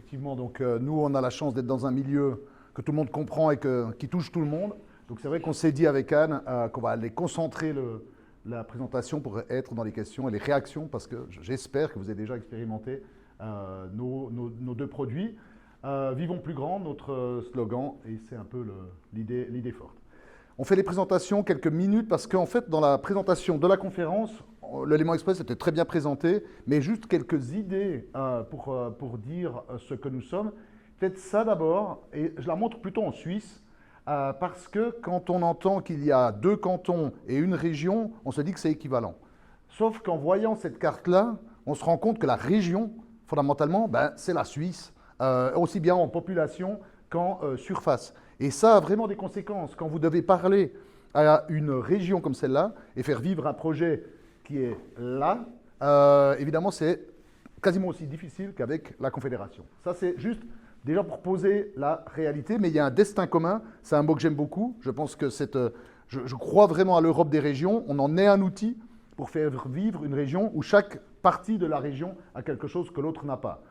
effectivement, donc nous, on a la chance d'être dans un milieu que tout le monde comprend et qui touche tout le monde. Donc c'est vrai qu'on s'est dit avec Anne qu'on va aller concentrer la présentation pour être dans les questions et les réactions, parce que j'espère que vous avez déjà expérimenté nos deux produits. Vivons plus grand, notre slogan, et c'est un peu l'idée forte. On fait les présentations quelques minutes parce qu'en fait, dans la présentation de la conférence, l'élément express était très bien présenté, mais juste quelques idées pour dire ce que nous sommes. Peut-être ça d'abord, et je la montre plutôt en Suisse, parce que quand on entend qu'il y a 2 cantons et une région, on se dit que c'est équivalent. Sauf qu'en voyant cette carte-là, on se rend compte que la région, fondamentalement, c'est la Suisse, aussi bien en population qu'en surface. Et ça a vraiment des conséquences. Quand vous devez parler à une région comme celle-là et faire vivre un projet qui est là, évidemment, c'est quasiment aussi difficile qu'avec la Confédération. Ça, c'est juste déjà pour poser la réalité, mais il y a un destin commun. C'est un mot que j'aime beaucoup. Je pense que je crois vraiment à l'Europe des régions. On en est un outil pour faire vivre une région où chaque partie de la région a quelque chose que l'autre n'a pas.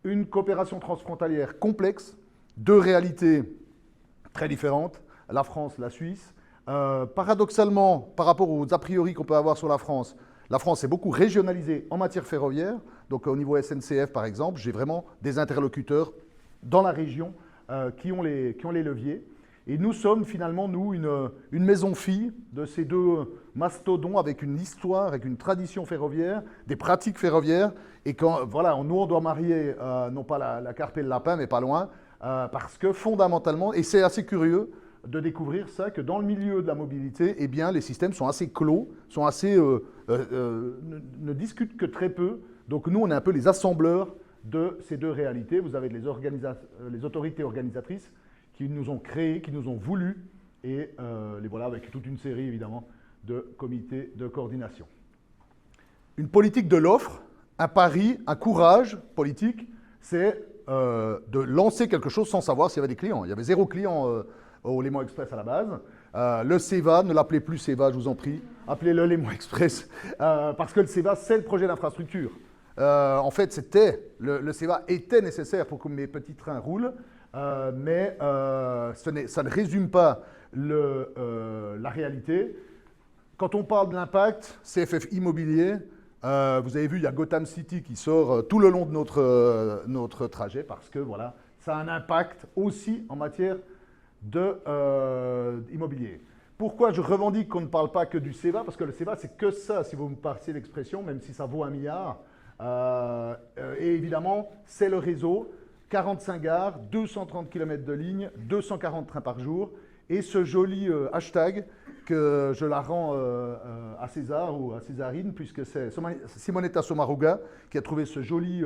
Une coopération transfrontalière complexe, 2 réalités très différentes, la France, la Suisse. Paradoxalement, par rapport aux a priori qu'on peut avoir sur la France est beaucoup régionalisée en matière ferroviaire. Donc au niveau SNCF, par exemple, j'ai vraiment des interlocuteurs dans la région qui ont les leviers. Et nous sommes finalement, nous, une maison-fille de ces 2 mastodons avec une histoire, avec une tradition ferroviaire, des pratiques ferroviaires. Et voilà, nous, on doit marier, non pas la carpe et le lapin, mais pas loin, parce que fondamentalement, et c'est assez curieux de découvrir ça, que dans le milieu de la mobilité, eh bien, les systèmes sont assez clos, sont assez, ne discutent que très peu. Donc nous, on est un peu les assembleurs de ces 2 réalités. Vous avez les autorités organisatrices qui nous ont créés, qui nous ont voulu, et les voilà avec toute une série, évidemment, de comités de coordination. Une politique de l'offre, un pari, un courage politique, c'est de lancer quelque chose sans savoir s'il y avait des clients. Il y avait 0 client au Léman Express à la base. Le CEVA, ne l'appelez plus CEVA, je vous en prie, appelez-le Léman Express, parce que le CEVA, c'est le projet d'infrastructure. En fait, le CEVA était nécessaire pour que mes petits trains roulent, mais ça ne résume pas la réalité. Quand on parle de l'impact, CFF Immobilier, vous avez vu, il y a Gotham City qui sort tout le long de notre trajet, parce que voilà, ça a un impact aussi en matière d'immobilier. Pourquoi je revendique qu'on ne parle pas que du CEVA? Parce que le CEVA, c'est que ça, si vous me passez l'expression, même si ça vaut 1 milliard. Et évidemment, c'est le réseau, 45 gares, 230 km de ligne, 240 trains par jour, et ce joli hashtag que je la rends à César ou à Césarine, puisque c'est Simonetta Sommaruga qui a trouvé ce joli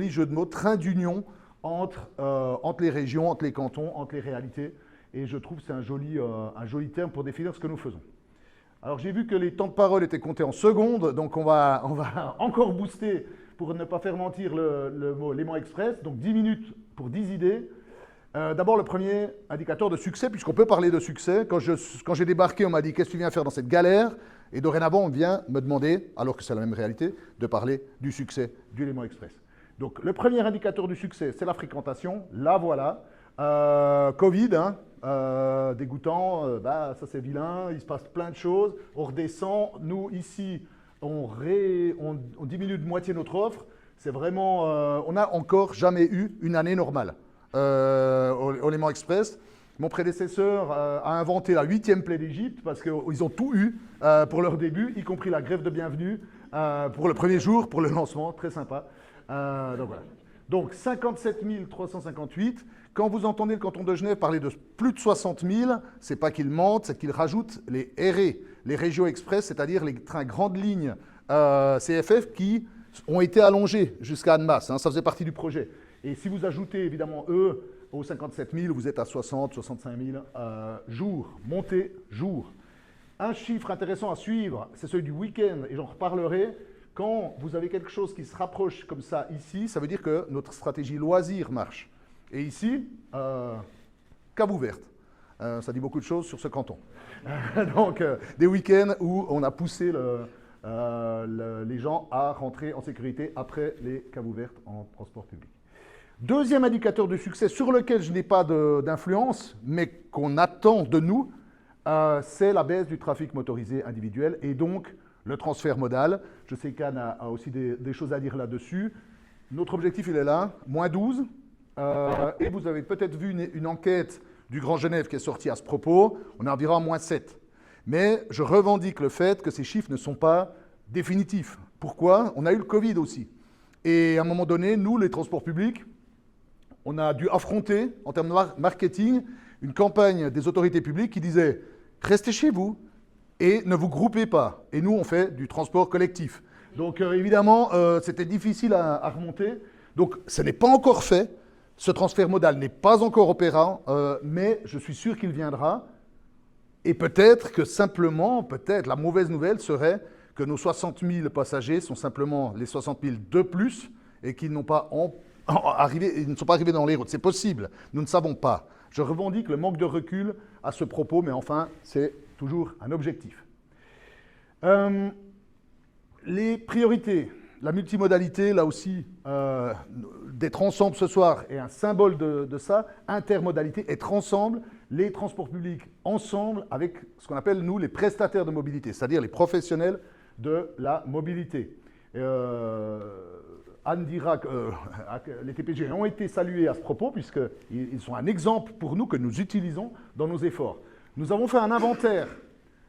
jeu de mots, train d'union entre les régions, entre les cantons, entre les réalités. Et je trouve que c'est un joli terme pour définir ce que nous faisons. Alors j'ai vu que les temps de parole étaient comptés en secondes, donc on va encore booster pour ne pas faire mentir le mot Léman Express. Donc 10 minutes pour 10 idées. D'abord le premier indicateur de succès, puisqu'on peut parler de succès. Quand j'ai débarqué, on m'a dit « Qu'est-ce que tu viens faire dans cette galère ?» Et dorénavant, on vient me demander, alors que c'est la même réalité, de parler du succès du Léman Express. Donc le premier indicateur du succès, c'est la fréquentation. Là, voilà. Covid, dégoûtant, ça c'est vilain, il se passe plein de choses. On redescend. Nous, ici, on diminue de moitié notre offre. C'est vraiment... on n'a encore jamais eu une année normale au Léman Express. Mon prédécesseur a inventé la 8e plaie d'Égypte parce qu'ils ont tout eu pour leur début, y compris la grève de bienvenue pour le premier jour, pour le lancement. Très sympa. Donc voilà. Donc 57 358. Quand vous entendez le canton de Genève parler de plus de 60 000, ce n'est pas qu'il mentent, c'est qu'il rajoute les RE, les régions express, c'est-à-dire les trains grandes lignes CFF qui ont été allongés jusqu'à Annemasse. Ça faisait partie du projet. Et si vous ajoutez évidemment eux aux 57 000, vous êtes à 60, 65 000 jours, montée jour. Un chiffre intéressant à suivre, c'est celui du week-end, et j'en reparlerai. Quand vous avez quelque chose qui se rapproche comme ça ici, ça veut dire que notre stratégie loisir marche. Et ici, cave ouverte. Ça dit beaucoup de choses sur ce canton. Donc, des week-ends où on a poussé les gens à rentrer en sécurité après les caves ouvertes en transport public. Deuxième indicateur de succès sur lequel je n'ai pas d'influence, mais qu'on attend de nous, c'est la baisse du trafic motorisé individuel et donc le transfert modal. Je sais qu'Anne a aussi des choses à dire là-dessus. Notre objectif, il est là, moins 12. Et vous avez peut-être vu une enquête du Grand Genève qui est sortie à ce propos. On est environ à moins 7. Mais je revendique le fait que ces chiffres ne sont pas définitifs. Pourquoi? On a eu le Covid aussi. Et à un moment donné, nous, les transports publics, on a dû affronter, en termes de marketing, une campagne des autorités publiques qui disait « Restez chez vous et ne vous groupez pas ». Et nous, on fait du transport collectif. Donc évidemment, c'était difficile à remonter. Donc ce n'est pas encore fait. Ce transfert modal n'est pas encore opérant, mais je suis sûr qu'il viendra. Et peut-être que simplement, peut-être la mauvaise nouvelle serait que nos 60 000 passagers sont simplement les 60 000 de plus et qu'ils n'ont pas ils ne sont pas arrivés dans les routes. C'est possible, nous ne savons pas. Je revendique le manque de recul à ce propos, mais enfin, c'est toujours un objectif. Les priorités, la multimodalité, là aussi, d'être ensemble ce soir est un symbole de ça. Intermodalité, être ensemble, les transports publics ensemble avec ce qu'on appelle, nous, les prestataires de mobilité, c'est-à-dire les professionnels de la mobilité. Anne dira que les TPG ont été salués à ce propos, puisqu'ils sont un exemple pour nous que nous utilisons dans nos efforts. Nous avons fait un inventaire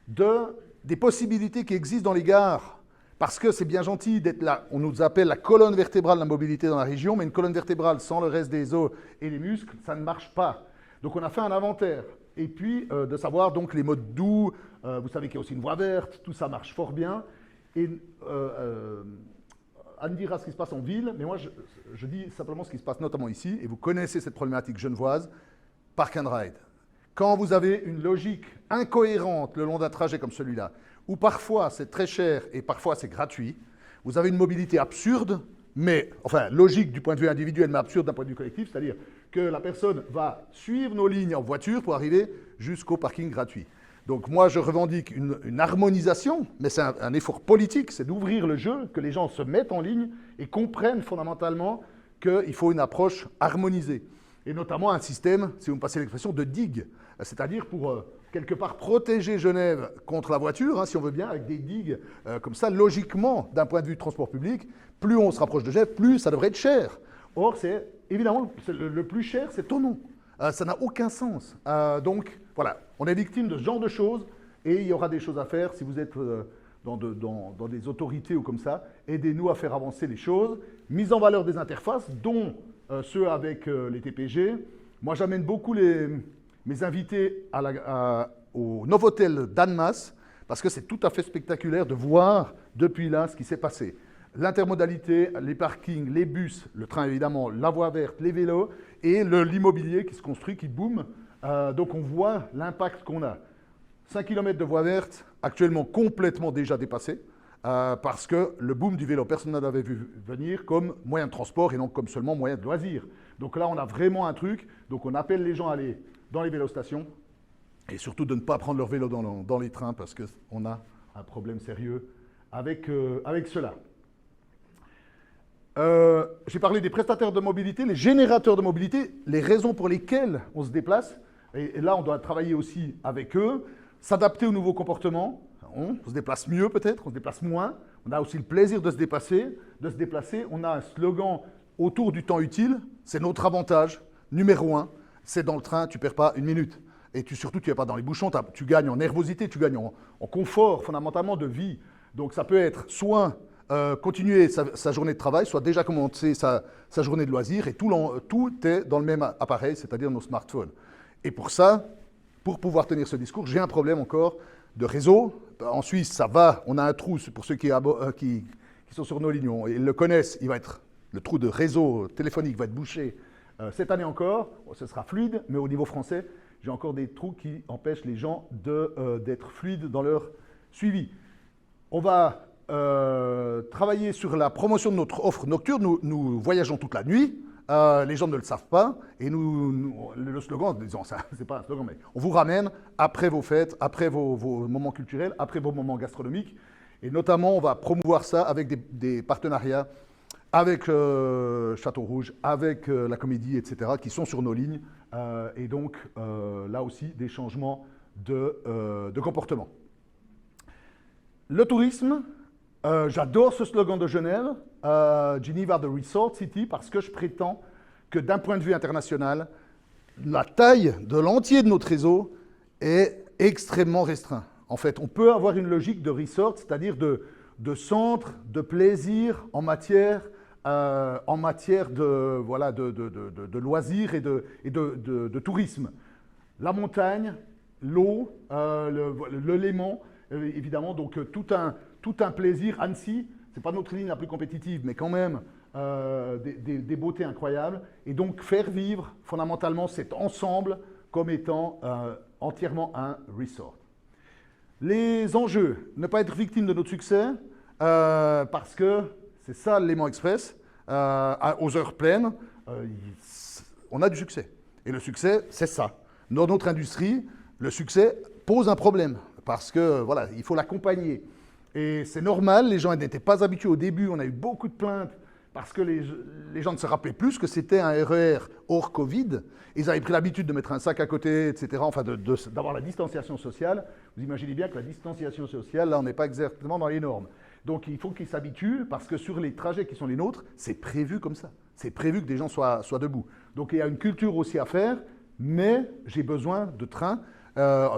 des possibilités qui existent dans les gares, parce que c'est bien gentil d'être là. On nous appelle la colonne vertébrale de la mobilité dans la région, mais une colonne vertébrale sans le reste des os et les muscles, ça ne marche pas. Donc on a fait un inventaire. Et puis de savoir donc les modes doux, vous savez qu'il y a aussi une voie verte, tout ça marche fort bien. Et Anne dira ce qui se passe en ville, mais moi je dis simplement ce qui se passe notamment ici, et vous connaissez cette problématique genevoise, park and ride. Quand vous avez une logique incohérente le long d'un trajet comme celui-là, où parfois c'est très cher et parfois c'est gratuit, vous avez une mobilité absurde, mais, enfin logique du point de vue individuel, mais absurde d'un point de vue collectif, c'est-à-dire que la personne va suivre nos lignes en voiture pour arriver jusqu'au parking gratuit. Donc moi, je revendique une harmonisation, mais c'est un effort politique, c'est d'ouvrir le jeu, que les gens se mettent en ligne et comprennent fondamentalement qu'il faut une approche harmonisée. Et notamment un système, si vous me passez l'expression, de digue, c'est-à-dire pour quelque part protéger Genève contre la voiture, hein, si on veut bien, avec des digues comme ça, logiquement, d'un point de vue de transport public, plus on se rapproche de Genève, plus ça devrait être cher. Or, c'est évidemment, le plus cher, c'est Thonon. Ça n'a aucun sens. Donc, voilà, on est victime de ce genre de choses et il y aura des choses à faire si vous êtes dans des autorités ou comme ça. Aidez-nous à faire avancer les choses. Mise en valeur des interfaces, dont ceux avec les TPG. Moi, j'amène beaucoup mes invités au Novotel d'Annemasse parce que c'est tout à fait spectaculaire de voir depuis là ce qui s'est passé. L'intermodalité, les parkings, les bus, le train évidemment, la voie verte, les vélos et l'immobilier qui se construit, qui boom. Donc on voit l'impact qu'on a. 5 km de voie verte, actuellement complètement déjà dépassé, parce que le boom du vélo, personne ne l'avait vu venir comme moyen de transport et non comme seulement moyen de loisir. Donc là, on a vraiment un truc. Donc on appelle les gens à aller dans les vélostations et surtout de ne pas prendre leur vélo dans les trains parce qu'on a un problème sérieux avec cela. J'ai parlé des prestataires de mobilité, les générateurs de mobilité, les raisons pour lesquelles on se déplace. Et là, on doit travailler aussi avec eux, s'adapter aux nouveaux comportements. On se déplace mieux peut-être, on se déplace moins. On a aussi le plaisir de se déplacer. On a un slogan autour du temps utile. C'est notre avantage, numéro 1. C'est dans le train, tu ne perds pas une minute. Et surtout, tu n'es pas dans les bouchons, tu gagnes en nervosité, tu gagnes en confort fondamentalement de vie. Donc ça peut être soit continuer sa journée de travail, soit déjà commencer sa journée de loisirs, et tout est dans le même appareil, c'est-à-dire nos smartphones. Et pour ça, pour pouvoir tenir ce discours, j'ai un problème encore de réseau. En Suisse, ça va, on a un trou, pour ceux qui sont sur nos lignes, ils le connaissent, le trou de réseau téléphonique va être bouché cette année encore, ce sera fluide, mais au niveau français, j'ai encore des trous qui empêchent les gens d'être fluides dans leur suivi. On va travailler sur la promotion de notre offre nocturne. Nous voyageons toute la nuit. Les gens ne le savent pas. Et le slogan, disons, ça, c'est pas un slogan, mais on vous ramène après vos fêtes, après vos moments culturels, après vos moments gastronomiques. Et notamment, on va promouvoir ça avec des partenariats avec Château Rouge, avec la Comédie, etc., qui sont sur nos lignes. Et donc, là aussi, des changements de comportement. Le tourisme, j'adore ce slogan de Genève, Geneva the Resort City, parce que je prétends que d'un point de vue international, la taille de l'entier de notre réseau est extrêmement restreinte. En fait, on peut avoir une logique de resort, c'est-à-dire de centre de plaisir en matière de, voilà, de loisirs et de tourisme. La montagne, l'eau, le Léman, évidemment, donc tout un plaisir. Annecy, ce n'est pas notre ligne la plus compétitive, mais quand même des beautés incroyables. Et donc faire vivre fondamentalement cet ensemble comme étant entièrement un resort. Les enjeux, ne pas être victime de notre succès, parce que c'est ça le Léman Express, aux heures pleines, on a du succès. Et le succès, c'est ça. Dans notre industrie, le succès pose un problème, parce que voilà, il faut l'accompagner. Et c'est normal, les gens n'étaient pas habitués au début, on a eu beaucoup de plaintes, parce que les gens ne se rappelaient plus que c'était un RER hors Covid. Ils avaient pris l'habitude de mettre un sac à côté, etc., enfin d'avoir la distanciation sociale. Vous imaginez bien que la distanciation sociale, là, on n'est pas exactement dans les normes. Donc il faut qu'ils s'habituent, parce que sur les trajets qui sont les nôtres, c'est prévu comme ça. C'est prévu que des gens soient debout. Donc il y a une culture aussi à faire, mais j'ai besoin de trains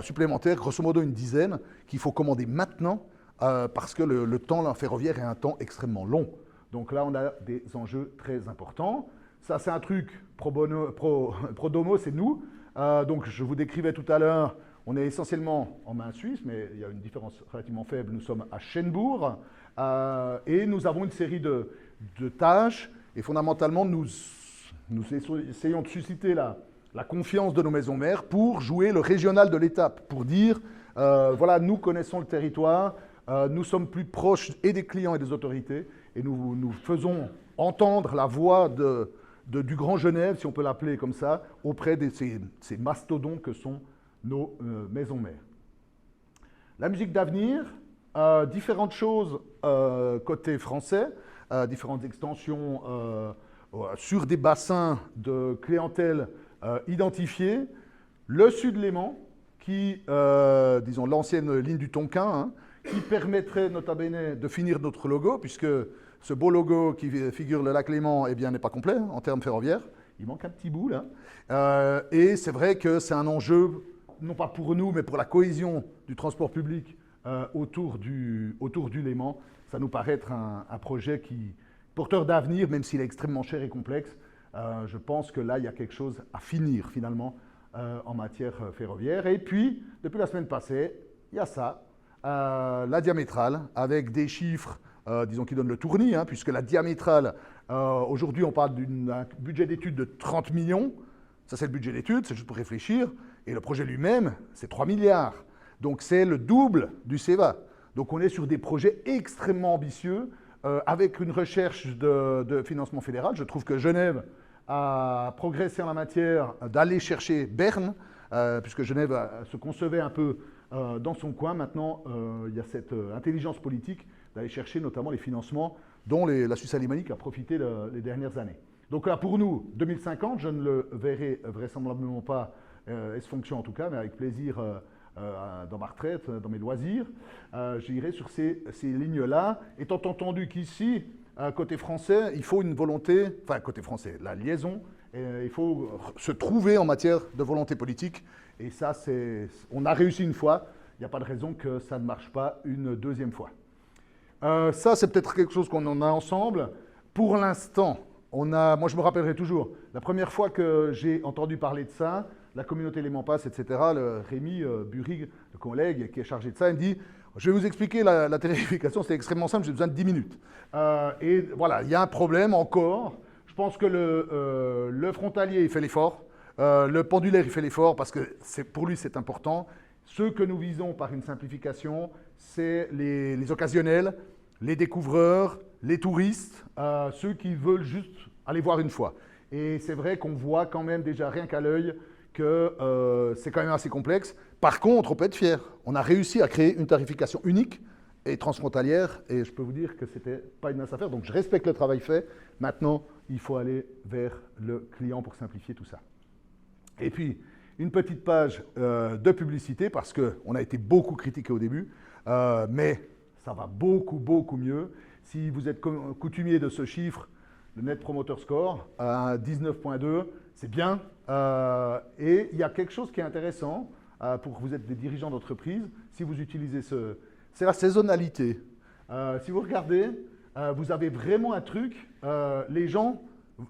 supplémentaires, grosso modo une dizaine, qu'il faut commander maintenant, parce que le temps ferroviaire est un temps extrêmement long. Donc là, on a des enjeux très importants. Ça, c'est un truc pro domo, c'est nous. Donc je vous décrivais tout à l'heure, on est essentiellement en main suisse, mais il y a une différence relativement faible. Nous sommes à Schenbourg et nous avons une série de tâches. Et fondamentalement, nous essayons de susciter la confiance de nos maisons mères pour jouer le régional de l'étape, pour dire, voilà, nous connaissons le territoire, nous sommes plus proches et des clients et des autorités, et nous faisons entendre la voix du Grand Genève, si on peut l'appeler comme ça, auprès de ces mastodontes que sont nos maisons mères. La musique d'avenir, différentes choses côté français, différentes extensions sur des bassins de clientèle identifiés. Le Sud-Léman, qui, disons, l'ancienne ligne du Tonkin, hein, qui permettrait nota bene de finir notre logo, puisque ce beau logo qui figure le lac Léman, eh bien, n'est pas complet en termes ferroviaires. Il manque un petit bout, là. Et c'est vrai que c'est un enjeu, non pas pour nous, mais pour la cohésion du transport public autour du Léman. Ça nous paraît être un projet porteur d'avenir, même s'il est extrêmement cher et complexe. Je pense que là, il y a quelque chose à finir, finalement, en matière ferroviaire. Et puis, depuis la semaine passée, il y a ça. La diamétrale, avec des chiffres, disons, qui donnent le tournis, hein, puisque la diamétrale, aujourd'hui, on parle d'un budget d'études de 30 millions. Ça, c'est le budget d'études, c'est juste pour réfléchir. Et le projet lui-même, c'est 3 milliards. Donc, c'est le double du CEVA. Donc, on est sur des projets extrêmement ambitieux, avec une recherche de financement fédéral. Je trouve que Genève a progressé en la matière d'aller chercher Berne, puisque Genève se concevait un peu dans son coin. Maintenant, il y a cette intelligence politique d'aller chercher notamment les financements dont la Suisse alémanique a profité les dernières années. Donc là, pour nous, 2050, je ne le verrai vraisemblablement pas, fonction en tout cas, mais avec plaisir dans ma retraite, dans mes loisirs, j'irai sur ces lignes-là, étant entendu qu'ici, côté français, il faut une volonté, enfin côté français, la liaison, il faut se trouver en matière de volonté politique. Et ça, on a réussi une fois, il n'y a pas de raison que ça ne marche pas une deuxième fois. Ça, c'est peut-être quelque chose qu'on en a ensemble. Pour l'instant, moi je me rappellerai toujours, la première fois que j'ai entendu parler de ça, la communauté Léman Pass, etc., Rémi Burig, le collègue qui est chargé de ça, il me dit « Je vais vous expliquer la tarification, c'est extrêmement simple, j'ai besoin de 10 minutes. » Et voilà, il y a un problème encore. Je pense que le frontalier, il fait l'effort. Le pendulaire, il fait l'effort parce que pour lui, c'est important. Ce que nous visons par une simplification, c'est les occasionnels, les découvreurs, les touristes, ceux qui veulent juste aller voir une fois. Et c'est vrai qu'on voit quand même déjà rien qu'à l'œil que c'est quand même assez complexe. Par contre, on peut être fier. On a réussi à créer une tarification unique et transfrontalière, et je peux vous dire que ce n'était pas une mince affaire. Donc je respecte le travail fait. Maintenant, il faut aller vers le client pour simplifier tout ça. Et puis, une petite page de publicité, parce qu'on a été beaucoup critiqué au début, mais ça va beaucoup, beaucoup mieux. Si vous êtes coutumier de ce chiffre, le Net Promoter Score, à 19,2, c'est bien. Et il y a quelque chose qui est intéressant pour que vous êtes des dirigeants d'entreprise, si vous utilisez c'est la saisonnalité. Si vous regardez, vous avez vraiment un truc, les gens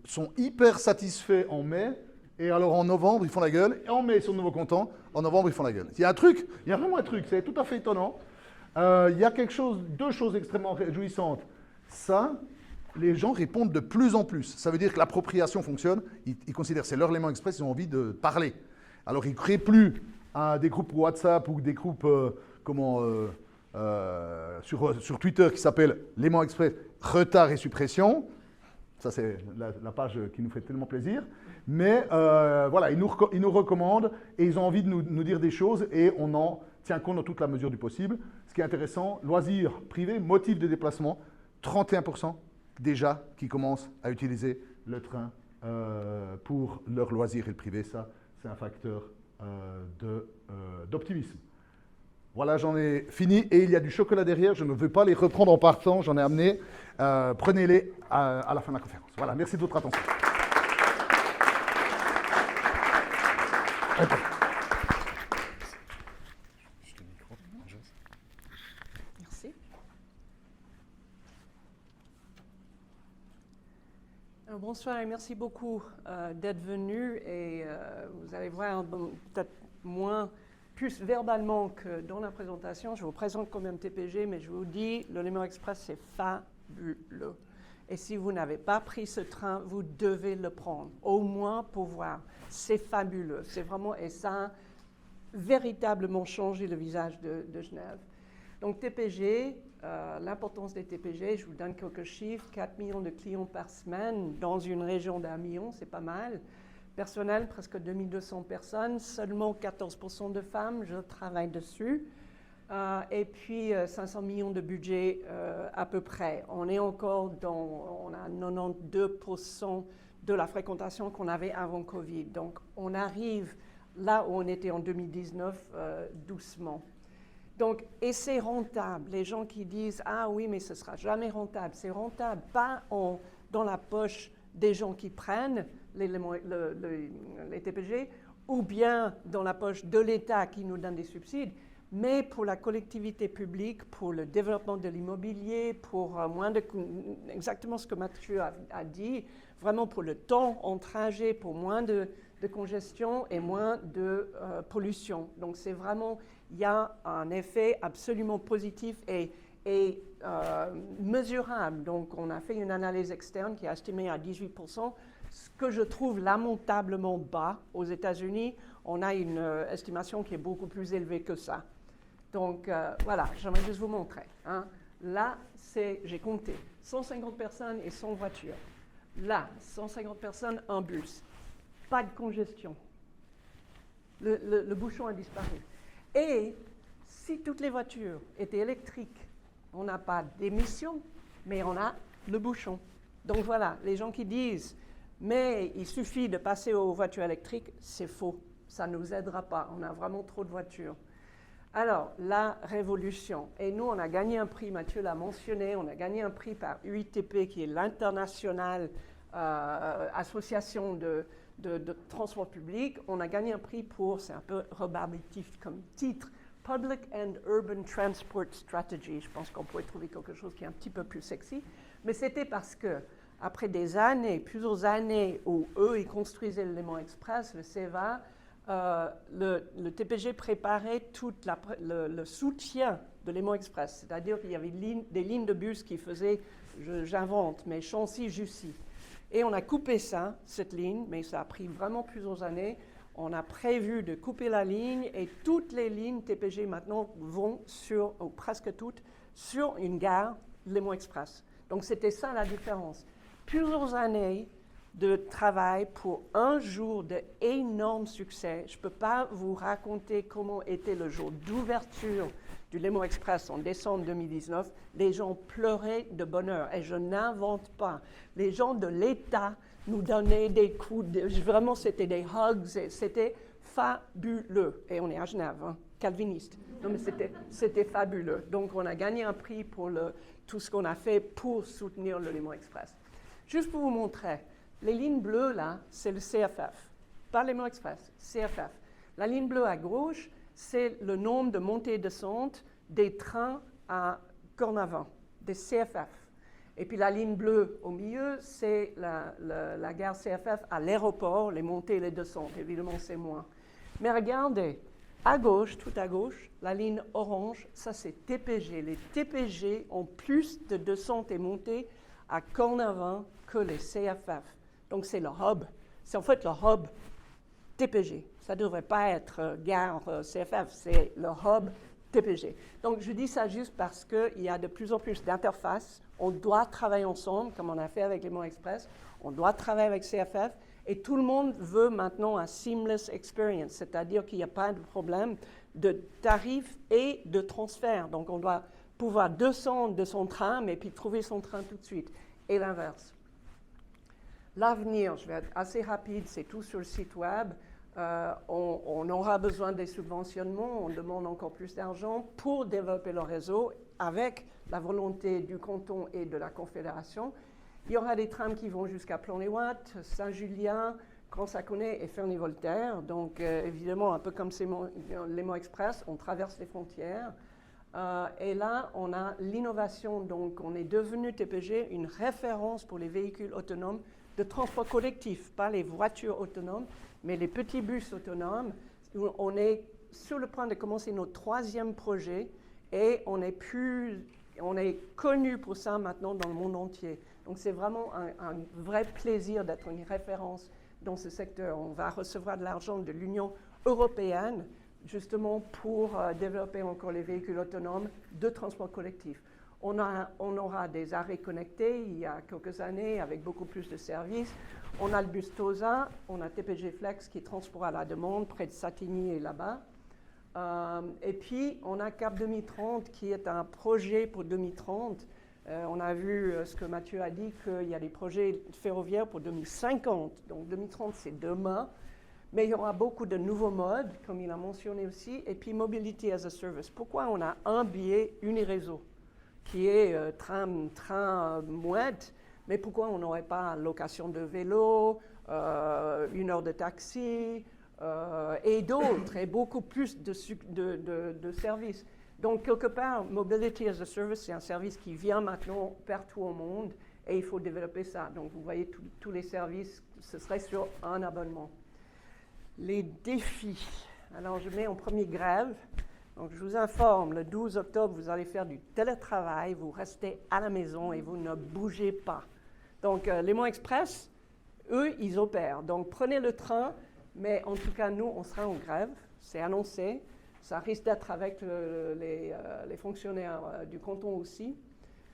sont hyper satisfaits en mai, et alors en novembre, ils font la gueule, et en mai, ils sont de nouveau contents, en novembre, ils font la gueule. Il y a un truc, il y a vraiment un truc, c'est tout à fait étonnant. Il y a deux choses extrêmement réjouissantes. Ça, les gens répondent de plus en plus. Ça veut dire que l'appropriation fonctionne, ils considèrent que c'est leur Léman Express, ils ont envie de parler. Alors, ils ne créent plus des groupes WhatsApp ou des groupes sur Twitter qui s'appellent Léman Express retard et suppression. Ça, c'est la page qui nous fait tellement plaisir. Mais voilà, ils nous recommandent et ils ont envie de nous dire des choses et on en tient compte dans toute la mesure du possible. Ce qui est intéressant, loisirs privés, motifs de déplacement, 31% déjà qui commencent à utiliser le train pour leurs loisirs et le privé. Ça, c'est un facteur d'optimisme. Voilà, j'en ai fini et il y a du chocolat derrière. Je ne veux pas les reprendre en partant, j'en ai amené. Prenez-les à la fin de la conférence. Voilà, merci de votre attention. Merci. Bonsoir et merci beaucoup d'être venu et vous allez voir peut-être plus verbalement que dans la présentation. Je vous présente quand même TPG, mais je vous dis, le Léman Express, c'est fabuleux. Et si vous n'avez pas pris ce train, vous devez le prendre, au moins pour voir. C'est fabuleux. C'est vraiment, et ça a véritablement changé le visage de Genève. Donc TPG, l'importance des TPG, je vous donne quelques chiffres, 4 millions de clients par semaine dans une région d'1 million, c'est pas mal. Personnel, presque 2200 personnes, seulement 14% de femmes, je travaille dessus. Et puis 500 millions de budget à peu près. On est encore on a 92% de la fréquentation qu'on avait avant Covid. Donc on arrive là où on était en 2019 doucement. Donc, et c'est rentable. Les gens qui disent « Ah oui, mais ce ne sera jamais rentable », c'est rentable, pas dans la poche des gens qui prennent les TPG, ou bien dans la poche de l'État qui nous donne des subsides, mais pour la collectivité publique, pour le développement de l'immobilier, pour exactement ce que Mathieu a dit, vraiment pour le temps en trajet, pour moins de congestion et moins de pollution. Donc c'est vraiment, il y a un effet absolument positif et mesurable. Donc on a fait une analyse externe qui a estimé à 18%, ce que je trouve lamentablement bas. Aux États-Unis, on a une estimation qui est beaucoup plus élevée que ça. Donc voilà, j'aimerais juste vous montrer. Hein. Là, j'ai compté 150 personnes et 100 voitures. Là, 150 personnes, un bus. Pas de congestion. Le bouchon a disparu. Et si toutes les voitures étaient électriques, on n'a pas d'émissions, mais on a le bouchon. Donc voilà, les gens qui disent « mais il suffit de passer aux voitures électriques », c'est faux. Ça ne nous aidera pas. On a vraiment trop de voitures. Alors, la révolution. Et nous, on a gagné un prix, Mathieu l'a mentionné, on a gagné un prix par UITP, qui est l'internationale association de transport public. On a gagné un prix pour, c'est un peu rebarbatif comme titre, Public and Urban Transport Strategy. Je pense qu'on pourrait trouver quelque chose qui est un petit peu plus sexy. Mais c'était parce que, après des années, plusieurs années où eux, ils construisaient le Léman Express, le CEVA, le TPG préparait tout le soutien de Léman Express. C'est-à-dire qu'il y avait des lignes de bus qui faisaient, j'invente, mais Chancy-Jussy. Et on a coupé cette ligne, mais ça a pris vraiment plusieurs années. On a prévu de couper la ligne et toutes les lignes TPG maintenant vont ou presque toutes, sur une gare Léman Express. Donc c'était ça la différence. Plusieurs années de travail pour un jour d'énorme succès. Je ne peux pas vous raconter comment était le jour d'ouverture du Léman Express en décembre 2019. Les gens pleuraient de bonheur et je n'invente pas. Les gens de l'État nous donnaient des coups, vraiment c'était des hugs, c'était fabuleux. Et on est à Genève, hein, calviniste. Non, mais c'était fabuleux. Donc on a gagné un prix pour tout ce qu'on a fait pour soutenir le Léman Express. Juste pour vous montrer, les lignes bleues là, c'est le CFF, pas le Léman Express, CFF. La ligne bleue à gauche, c'est le nombre de montées et descentes des trains à Cornavin, des CFF. Et puis la ligne bleue au milieu, c'est la gare CFF à l'aéroport, les montées et les descentes. Évidemment, c'est moins. Mais regardez, à gauche, tout à gauche, la ligne orange, ça c'est TPG. Les TPG ont plus de descentes et montées à Cornavin que les CFF. Donc c'est le hub. C'est en fait le hub TPG. Ça ne devrait pas être gare CFF, c'est le hub TPG. Donc je dis ça juste parce qu'il y a de plus en plus d'interfaces. On doit travailler ensemble, comme on a fait avec Léman Express. On doit travailler avec CFF. Et tout le monde veut maintenant un seamless experience, c'est-à-dire qu'il n'y a pas de problème de tarif et de transfert. Donc on doit pouvoir descendre de son train, mais puis trouver son train tout de suite. Et l'inverse. L'avenir, je vais être assez rapide, c'est tout sur le site web. On aura besoin des subventionnements, on demande encore plus d'argent pour développer le réseau avec la volonté du canton et de la Confédération. Il y aura des trams qui vont jusqu'à Plan-les-Ouates, Saint-Julien, Grand-Saconnet et Ferney-Voltaire. Donc, évidemment, un peu comme Léman Express, on traverse les frontières. Et là, on a l'innovation. Donc, on est devenu TPG une référence pour les véhicules autonomes de transport collectif, pas les voitures autonomes, mais les petits bus autonomes. On est sur le point de commencer notre 3e projet et on est connu pour ça maintenant dans le monde entier. Donc c'est vraiment un vrai plaisir d'être une référence dans ce secteur. On va recevoir de l'argent de l'Union européenne justement pour développer encore les véhicules autonomes de transport collectif. On aura des arrêts connectés il y a quelques années avec beaucoup plus de services. On a le bus TOSA, on a TPG Flex qui est transport à la demande près de Satigny et là-bas. Et puis, on a CAP 2030 qui est un projet pour 2030. On a vu ce que Mathieu a dit, qu'il y a des projets ferroviaires pour 2050. Donc 2030, c'est demain. Mais il y aura beaucoup de nouveaux modes, comme il a mentionné aussi. Et puis, Mobility as a Service. Pourquoi on a un billet uniréseau qui est train mouette, mais pourquoi on n'aurait pas location de vélo, 1 heure de taxi, et d'autres, et beaucoup plus de services. Donc, quelque part, Mobility as a Service, c'est un service qui vient maintenant partout au monde, et il faut développer ça. Donc, vous voyez, tous les services, ce serait sur un abonnement. Les défis. Alors, je mets en premier grève. Donc, je vous informe, le 12 octobre, vous allez faire du télétravail, vous restez à la maison et vous ne bougez pas. Donc, Léman Express, eux, ils opèrent. Donc, prenez le train, mais en tout cas, nous, on sera en grève, c'est annoncé. Ça risque d'être avec les fonctionnaires du canton aussi.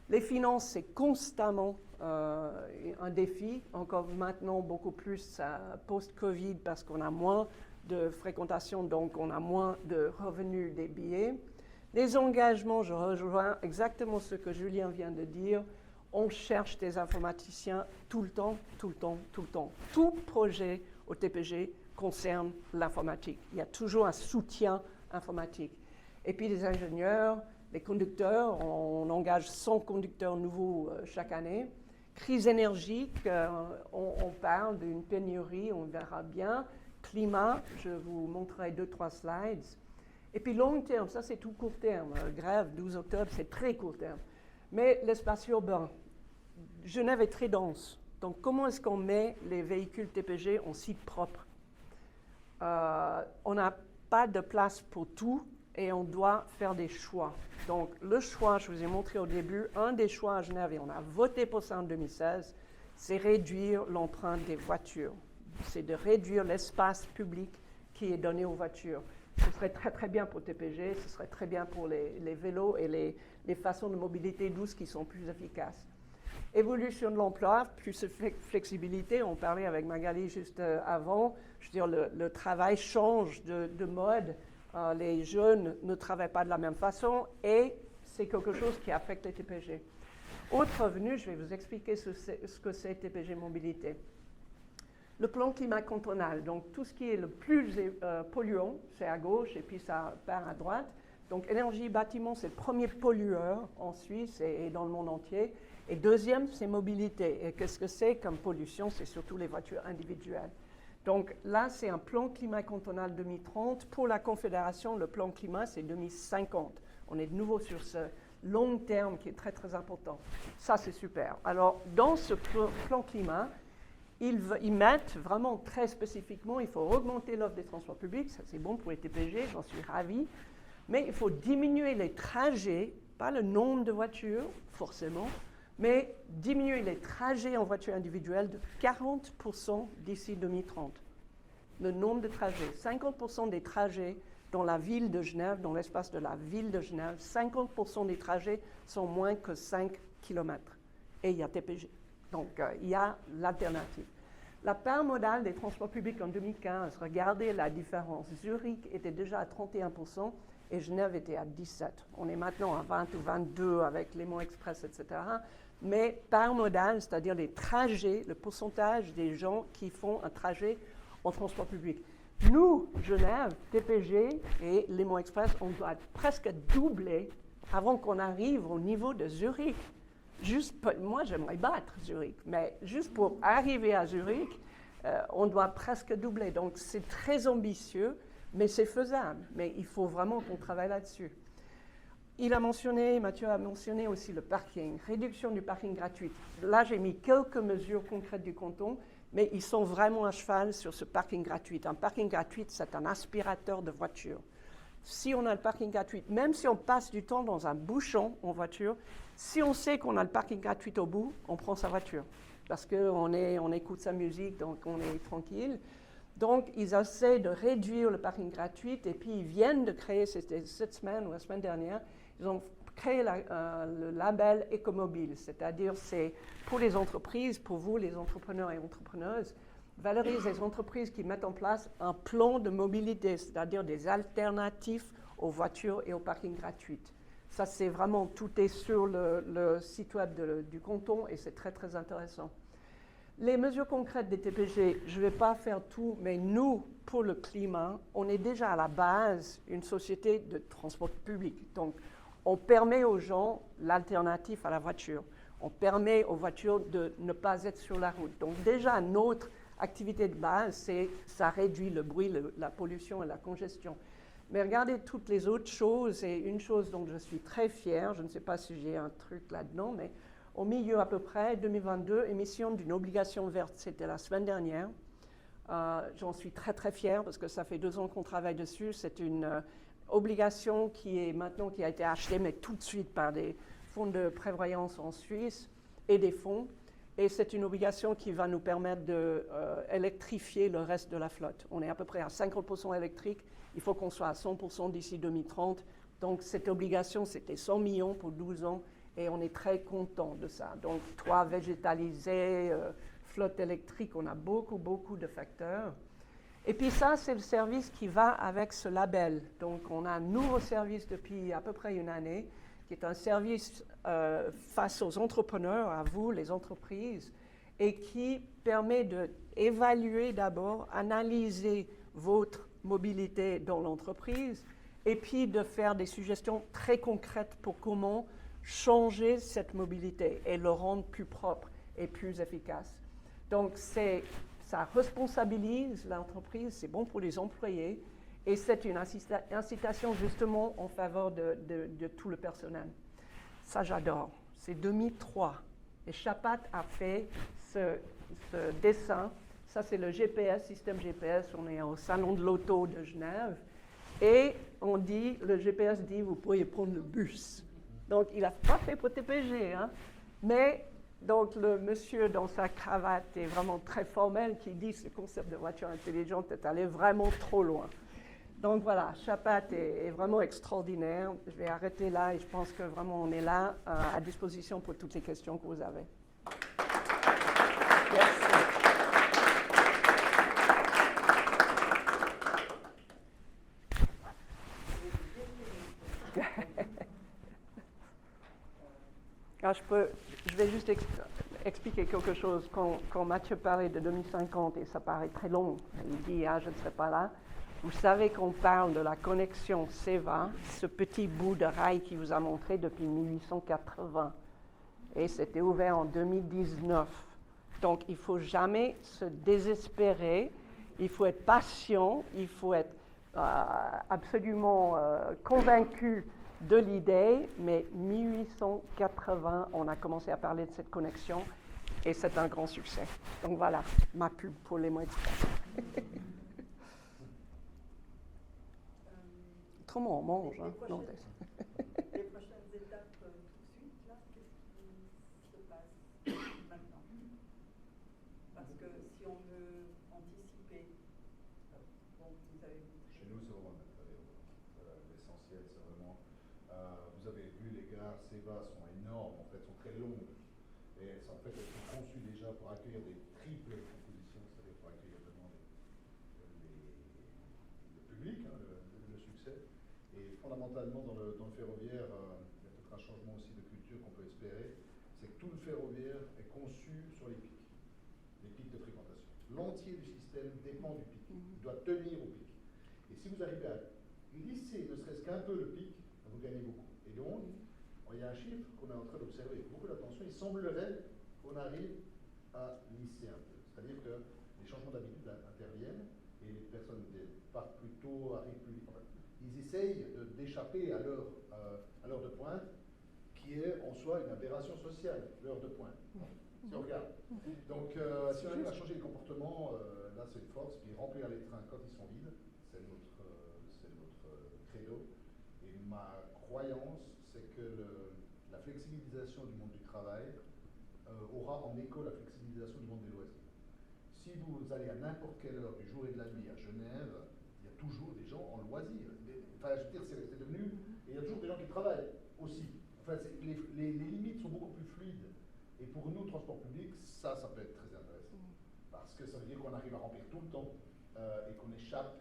Les finances, c'est constamment un défi, encore maintenant beaucoup plus post-Covid parce qu'on a moins de fréquentation, donc on a moins de revenus des billets. Les engagements, je rejoins exactement ce que Julien vient de dire. On cherche des informaticiens tout le temps, tout le temps, tout le temps. Tout projet au TPG concerne l'informatique. Il y a toujours un soutien informatique. Et puis les ingénieurs, les conducteurs, on engage 100 conducteurs nouveaux chaque année. Crise énergique, on parle d'une pénurie, on verra bien. Climat, je vous montrerai 2-3 slides. Et puis long terme, ça c'est tout court terme. Grève, 12 octobre, c'est très court terme. Mais l'espace urbain, Genève est très dense. Donc comment est-ce qu'on met les véhicules TPG en site propre? On n'a pas de place pour tout et on doit faire des choix. Donc le choix, je vous ai montré au début, un des choix à Genève, et on a voté pour ça en 2016, c'est réduire l'empreinte des voitures. C'est de réduire l'espace public qui est donné aux voitures. Ce serait très très bien pour TPG, ce serait très bien pour les vélos et les façons de mobilité douce qui sont plus efficaces. Évolution de l'emploi, plus de flexibilité. On parlait avec Magali juste avant. Je veux dire, le travail change de mode. Les jeunes ne travaillent pas de la même façon et c'est quelque chose qui affecte les TPG. Autre revenu, je vais vous expliquer ce que c'est TPG Mobilité. Le plan climat cantonal, donc tout ce qui est le plus polluant, c'est à gauche et puis ça part à droite. Donc énergie, bâtiment, c'est le premier pollueur en Suisse et dans le monde entier. Et deuxième, c'est mobilité. Et qu'est-ce que c'est comme pollution? C'est surtout les voitures individuelles. Donc là, c'est un plan climat cantonal 2030. Pour la Confédération, le plan climat, c'est 2050. On est de nouveau sur ce long terme qui est très, très important. Ça, c'est super. Alors, dans ce plan climat, ils mettent vraiment très spécifiquement, il faut augmenter l'offre des transports publics. Ça, c'est bon pour les TPG, j'en suis ravie. Mais il faut diminuer les trajets, pas le nombre de voitures, forcément, mais diminuer les trajets en voiture individuelle de 40% d'ici 2030. Le nombre de trajets, 50% des trajets dans la ville de Genève, dans l'espace de la ville de Genève, 50% des trajets sont moins que 5 km. Et il y a TPG. Donc, il y a l'alternative. La part modale des transports publics en 2015, regardez la différence. Zurich était déjà à 31%. Et Genève était à 17. On est maintenant à 20 ou 22 avec Léman Express, etc. Mais par modal, c'est-à-dire les trajets, le pourcentage des gens qui font un trajet en transport public. Nous, Genève, TPG et Léman Express, on doit presque doubler avant qu'on arrive au niveau de Zurich. Moi, j'aimerais battre Zurich, mais juste pour arriver à Zurich, on doit presque doubler. Donc, c'est très ambitieux. Mais c'est faisable, mais il faut vraiment qu'on travaille là-dessus. Mathieu a mentionné aussi le parking, réduction du parking gratuit. Là, j'ai mis quelques mesures concrètes du canton, mais ils sont vraiment à cheval sur ce parking gratuit. Un parking gratuit, c'est un aspirateur de voiture. Si on a le parking gratuit, même si on passe du temps dans un bouchon en voiture, si on sait qu'on a le parking gratuit au bout, on prend sa voiture. Parce qu'on écoute sa musique, donc on est tranquille. Donc, ils essaient de réduire le parking gratuit et puis ils viennent de créer, c'était cette semaine ou la semaine dernière, ils ont créé le label Écomobile, c'est-à-dire c'est pour les entreprises, pour vous les entrepreneurs et entrepreneuses, valoriser les entreprises qui mettent en place un plan de mobilité, c'est-à-dire des alternatives aux voitures et au parking gratuit. Ça, c'est vraiment, tout est sur le site web du canton et c'est très, très intéressant. Les mesures concrètes des TPG, je ne vais pas faire tout, mais nous, pour le climat, on est déjà à la base une société de transport public. Donc, on permet aux gens l'alternative à la voiture. On permet aux voitures de ne pas être sur la route. Donc, déjà, notre activité de base, c'est ça réduit le bruit, la pollution et la congestion. Mais regardez toutes les autres choses, et une chose dont je suis très fière, je ne sais pas si j'ai un truc là-dedans, mais au milieu à peu près, 2022, émission d'une obligation verte, c'était la semaine dernière. J'en suis très très fière parce que ça fait 2 ans qu'on travaille dessus. C'est une obligation qui a été achetée, mais tout de suite par des fonds de prévoyance en Suisse et des fonds. Et c'est une obligation qui va nous permettre d'électrifier le reste de la flotte. On est à peu près à 50% électrique. Il faut qu'on soit à 100% d'ici 2030. Donc cette obligation, c'était 100 millions pour 12 ans. Et on est très content de ça. Donc, toit végétalisé, flotte électrique, on a beaucoup, beaucoup de facteurs. Et puis ça, c'est le service qui va avec ce label. Donc, on a un nouveau service depuis à peu près une année, qui est un service face aux entrepreneurs, à vous, les entreprises, et qui permet d'évaluer d'abord, analyser votre mobilité dans l'entreprise, et puis de faire des suggestions très concrètes pour comment changer cette mobilité et le rendre plus propre et plus efficace. Donc, ça responsabilise l'entreprise, c'est bon pour les employés et c'est une incitation justement en faveur de tout le personnel. Ça, j'adore. C'est 2003. Et Chapat a fait ce dessin. Ça, c'est le GPS, système GPS. On est au Salon de l'Auto de Genève. Et le GPS dit, vous pourriez prendre le bus. Donc, il n'a pas fait pour TPG, hein? Mais donc le monsieur dans sa cravate est vraiment très formel qui dit que le concept de voiture intelligente est allé vraiment trop loin. Donc voilà, Chapat est vraiment extraordinaire. Je vais arrêter là et je pense que vraiment on est là à disposition pour toutes les questions que vous avez. Alors, je vais juste expliquer quelque chose. Quand Mathieu parlait de 2050, et ça paraît très long, il dit je ne serai pas là. Vous savez qu'on parle de la connexion CEVA, ce petit bout de rail qui vous a montré depuis 1880. Et c'était ouvert en 2019. Donc, il ne faut jamais se désespérer. Il faut être patient. Il faut être absolument convaincu de l'idée, mais 1880, on a commencé à parler de cette connexion et c'est un grand succès. Donc voilà, ma pub pour les mots experts. Autrement, on mange. Les prochaines étapes tout de suite, là, qu'est-ce qui se passe maintenant? Parce que si on veut anticiper, bon, vous avez vu. Chez nous, c'est vraiment l'essentiel, c'est vraiment. Vous avez vu, les gares CEVA sont énormes, en fait, sont très longues. Et en fait, elles sont conçues déjà pour accueillir des triples compositions, c'est-à-dire pour accueillir vraiment le public, hein, le succès. Et fondamentalement, dans le ferroviaire, il y a peut-être un changement aussi de culture qu'on peut espérer, c'est que tout le ferroviaire est conçu sur les pics de fréquentation. L'entier du système dépend du pic, il doit tenir au pic. Et si vous arrivez à lisser ne serait-ce qu'un peu le pic, vous gagnez beaucoup. Et donc, il y a un chiffre qu'on est en train d'observer avec beaucoup d'attention, il semblerait qu'on arrive à lisser un peu. C'est-à-dire que les changements d'habitude interviennent et les personnes partent plus tôt, arrivent plus vite. Enfin, ils essayent d'échapper à l'heure de pointe, qui est en soi une aberration sociale, l'heure de pointe. Si on regarde. Donc, si on arrive à changer les comportements, là c'est une force. Puis remplir les trains quand ils sont vides, c'est notre credo. Et ma croyance, c'est que la flexibilisation du monde du travail aura en écho la flexibilisation du monde des loisirs. Si vous allez à n'importe quelle heure du jour et de la nuit à Genève, il y a toujours des gens en loisirs. Enfin, je veux dire, c'est devenu. Et il y a toujours des gens qui travaillent aussi. Enfin, les limites sont beaucoup plus fluides. Et pour nous, transport public, ça peut être très intéressant. Parce que ça veut dire qu'on arrive à remplir tout le temps et qu'on échappe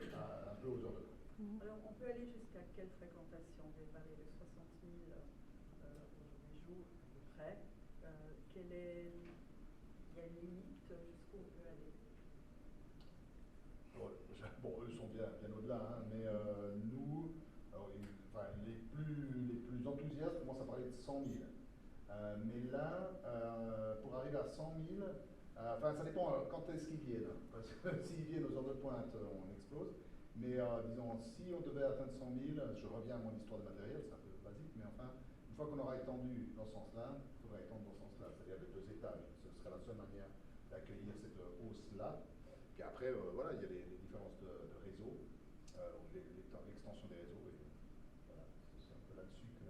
un peu aux heures de train. Alors, on peut aller jusqu'à quelle fréquentation? Vous avez parlé de 60 000 aujourd'hui jour, à peu près. Il y a une limite jusqu'où on peut aller? Bon, eux sont bien au-delà, hein, mais nous, les plus enthousiastes commencent à parler de 100 000. Mais là, pour arriver à 100 000, ça dépend quand est-ce qu'ils viennent. Parce que s'ils viennent aux heures de pointe, on explose. Mais disons, si on devait atteindre 100 000, je reviens à mon histoire de matériel, c'est un peu basique, mais enfin, une fois qu'on aura étendu dans ce sens-là, il faudra étendre dans ce sens-là, c'est-à-dire avec 2 étages. Ce serait la seule manière d'accueillir cette hausse-là. Puis après, voilà, il y a les différences de réseau, l'extension des réseaux, et voilà, c'est un peu là-dessus que...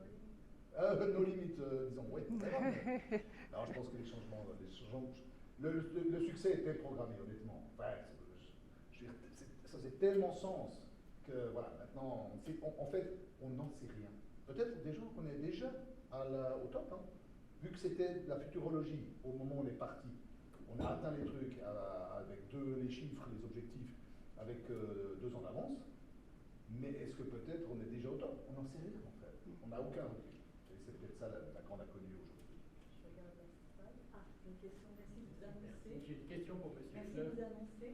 nos limites, disons, oui. Alors, je pense que les changements le succès était programmé, honnêtement. Enfin, ça faisait tellement sens que, voilà, maintenant, en fait, on n'en sait rien. Peut-être des gens qu'on est déjà au top, hein, vu que c'était la futurologie au moment où on est parti. On a atteint les trucs avec les chiffres, les objectifs, avec 2 ans d'avance. Mais est-ce que peut-être on est déjà au top? On n'en sait rien, en fait. On n'a aucun recul. Et c'est peut-être ça la grande inconnue aujourd'hui. Je regarde la salle. Ah, une question. Merci de vous annoncer. J'ai une question pour M. Merci de vous annoncer.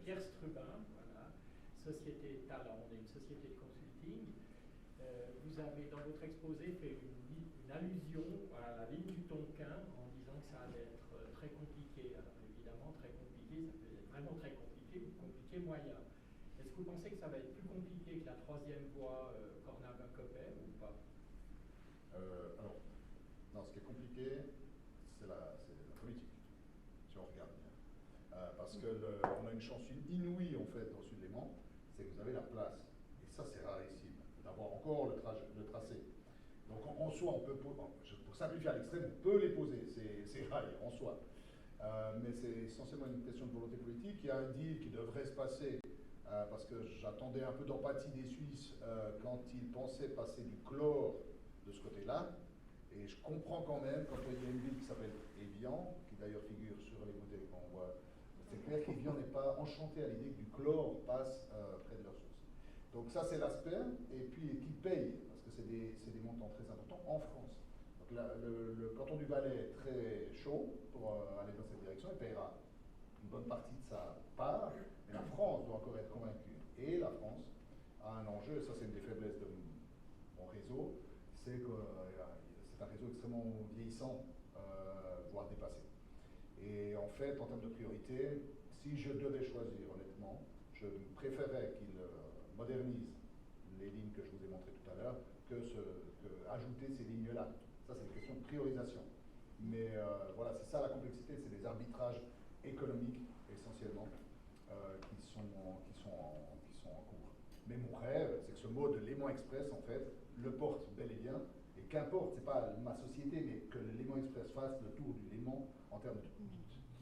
Pierre Strubin, voilà, Société Talent, on est une société de consulting. Vous avez dans votre exposé fait une allusion à la ligne du Tonkin en disant que ça allait être très compliqué. Alors évidemment, très compliqué, ça peut être vraiment très compliqué ou compliqué moyen. Est-ce que vous pensez que ça va être plus compliqué que la 3e voie Cornavin-Coppet ou pas? Alors, non, ce qui est compliqué, c'est la politique, si on regarde bien. Parce qu'on a une chance inouïe, en fait, au Sud-Léman, c'est que vous avez la place. Et ça, c'est rarissime, d'avoir encore le tracé. Donc, en soi, on peut, pour simplifier à l'extrême, on peut les poser, ces rails, en soi. Mais c'est essentiellement une question de volonté politique. Il y a un deal qui devrait se passer, parce que j'attendais un peu d'empathie des Suisses quand ils pensaient passer du chlore de ce côté-là. Et je comprends quand même, quand il y a une ville qui s'appelle Évian, qui d'ailleurs figure sur les bouteilles qu'on voit, c'est clair qu'Évian n'est pas enchanté à l'idée que du chlore passe près de leur source. Donc ça, c'est l'aspect, et puis qui paye, parce que c'est des montants très importants en France. Donc le canton du Valais est très chaud pour aller dans cette direction, il paiera une bonne partie de sa part, mais la France doit encore être convaincue. Et la France a un enjeu, et ça c'est une des faiblesses de mon réseau, c'est que c'est un réseau extrêmement vieillissant, voire dépassé. Et en fait, en termes de priorité, si je devais choisir honnêtement, je préférerais qu'il modernise les lignes que je vous ai montrées tout à l'heure que ajouter ces lignes-là. Ça, c'est une question de priorisation. Mais voilà, c'est ça la complexité, c'est des arbitrages économiques essentiellement qui sont en cours. Mais mon rêve, c'est que ce mot de Léman Express, en fait, le porte bel et bien. Et qu'importe, c'est pas ma société, mais que le Léman Express fasse le tour du Léman en termes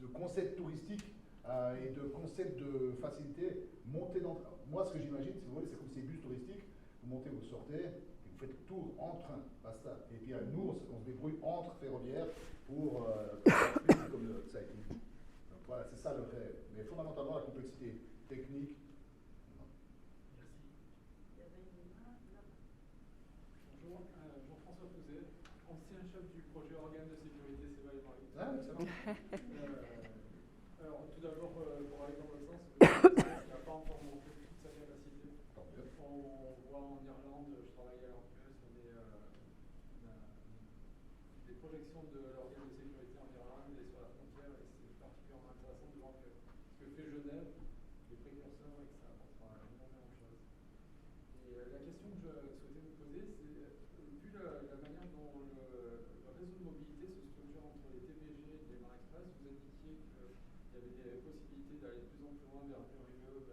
de concept touristique et de concept de facilité. Monter dans. Moi, ce que j'imagine, si vous voulez, c'est comme ces bus touristiques. Vous montez, vous sortez, et vous faites le tour en train, basta. Et puis nous, on se débrouille entre ferroviaires pour comme ça a été dit. Donc voilà, c'est ça le rêve. Mais fondamentalement, la complexité technique. Bonjour, Jean-François Pouzet, ancien chef du projet organe de sécurité Céval et Marie. Ah, excellent. Alors, tout d'abord, pour aller dans votre sens, le n'a pas encore montré toute sa capacité. Tant mieux. On voit en Irlande, je travaille à l'Orpheus, on a des projections de l'organe de sécurité en Irlande et sur la frontière, et c'est particulièrement intéressant de voir que ce que fait Genève, les précurseurs, et que ça apportera énormément de choses. Et la question que je souhaitais vous poser, c'est, vu la manière dont le réseau de mobilité se structure entre les TVG et les Léman Express, vous indiquiez qu'il y avait des possibilités d'aller de plus en plus loin vers Murieux,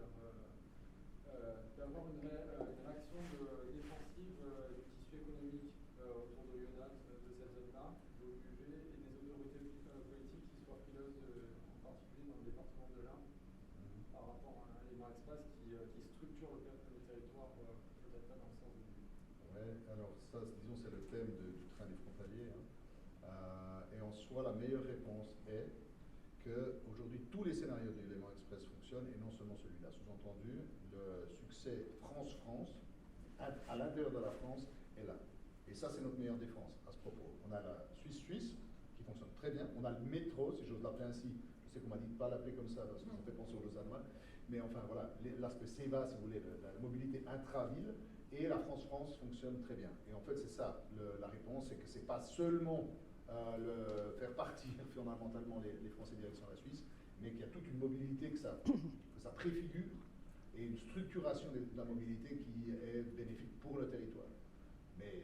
d'avoir une réaction défensive du tissu économique autour de Lyonnais, de cette zone-là, de l'OUG et des autorités politiques qui soient frileuses, en particulier dans le département de l'Ain, par rapport à Léman Express qui structure le territoire, peut-être pas dans le sens du. Ouais, alors ça, disons, c'est le thème du train des frontaliers. Et en soi, la meilleure réponse est qu'aujourd'hui, tous les scénarios de Léman Express fonctionnent, et non seulement celui-là. Sous-entendu, le succès France-France, à l'intérieur de la France, est là. Et ça, c'est notre meilleure défense à ce propos. On a la Suisse-Suisse, qui fonctionne très bien. On a le métro, si j'ose l'appeler ainsi. Je sais qu'on m'a dit de ne pas l'appeler comme ça, parce que ça fait penser aux Lausannois. Mais enfin, voilà, l'aspect CEVA, si vous voulez, la mobilité intra-ville, et la France-France fonctionne très bien. Et en fait, c'est ça, la réponse, c'est que ce n'est pas seulement faire partir fondamentalement les Français direction la Suisse, mais qu'il y a toute une mobilité que ça préfigure, et une structuration de la mobilité qui est bénéfique pour le territoire. Mais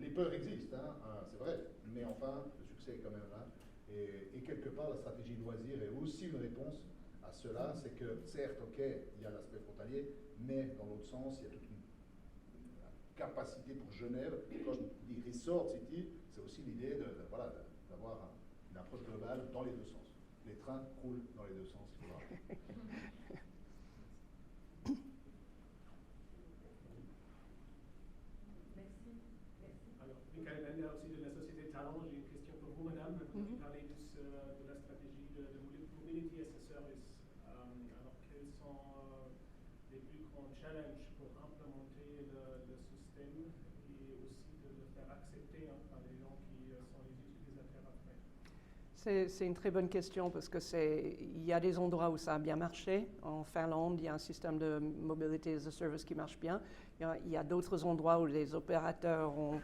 les peurs existent, c'est vrai, mais enfin, le succès est quand même là. Et quelque part, la stratégie loisir est aussi une réponse à cela. C'est que, certes, ok, il y a l'aspect frontalier, mais dans l'autre sens, il y a toute une capacité pour Genève. Quand je dis Resort City, c'est aussi l'idée d'avoir une approche globale dans les deux sens. Les trains roulent dans les deux sens. Alors, Michael Bender aussi de la société Talent, j'ai une question pour vous, madame. Vous avez parlé de la stratégie de Mobility as a Service. Alors, quels sont les plus grands challenges pour implémenter le système et aussi de le faire accepter par les gens qui sont les utilisateurs après? C'est une très bonne question parce que il y a des endroits où ça a bien marché. En Finlande, il y a un système de Mobility as a Service qui marche bien. Il y a d'autres endroits où les opérateurs ont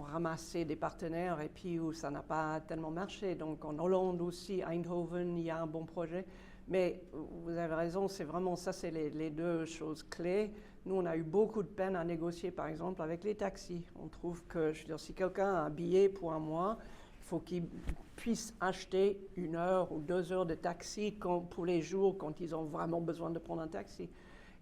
ramassé des partenaires et puis où ça n'a pas tellement marché. Donc en Hollande aussi, Eindhoven, il y a un bon projet. Mais vous avez raison, c'est vraiment ça, c'est les deux choses clés. Nous, on a eu beaucoup de peine à négocier, par exemple, avec les taxis. On trouve que, je veux dire, si quelqu'un a un billet pour un mois, il faut qu'il puisse acheter 1 heure ou 2 heures de taxi pour les jours quand ils ont vraiment besoin de prendre un taxi.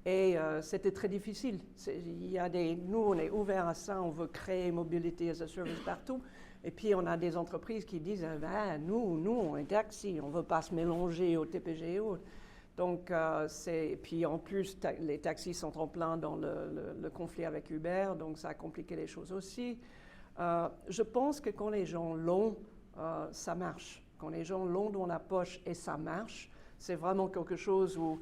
Et c'était très difficile. Nous, on est ouvert à ça, on veut créer Mobility as a Service partout. Et puis, on a des entreprises qui disent nous, on est taxi, on ne veut pas se mélanger au TPG et autres. Donc, puis en plus, les taxis sont en plein dans le conflit avec Uber, donc ça a compliqué les choses aussi. Je pense que quand les gens l'ont, ça marche. Quand les gens l'ont dans la poche et ça marche, c'est vraiment quelque chose où,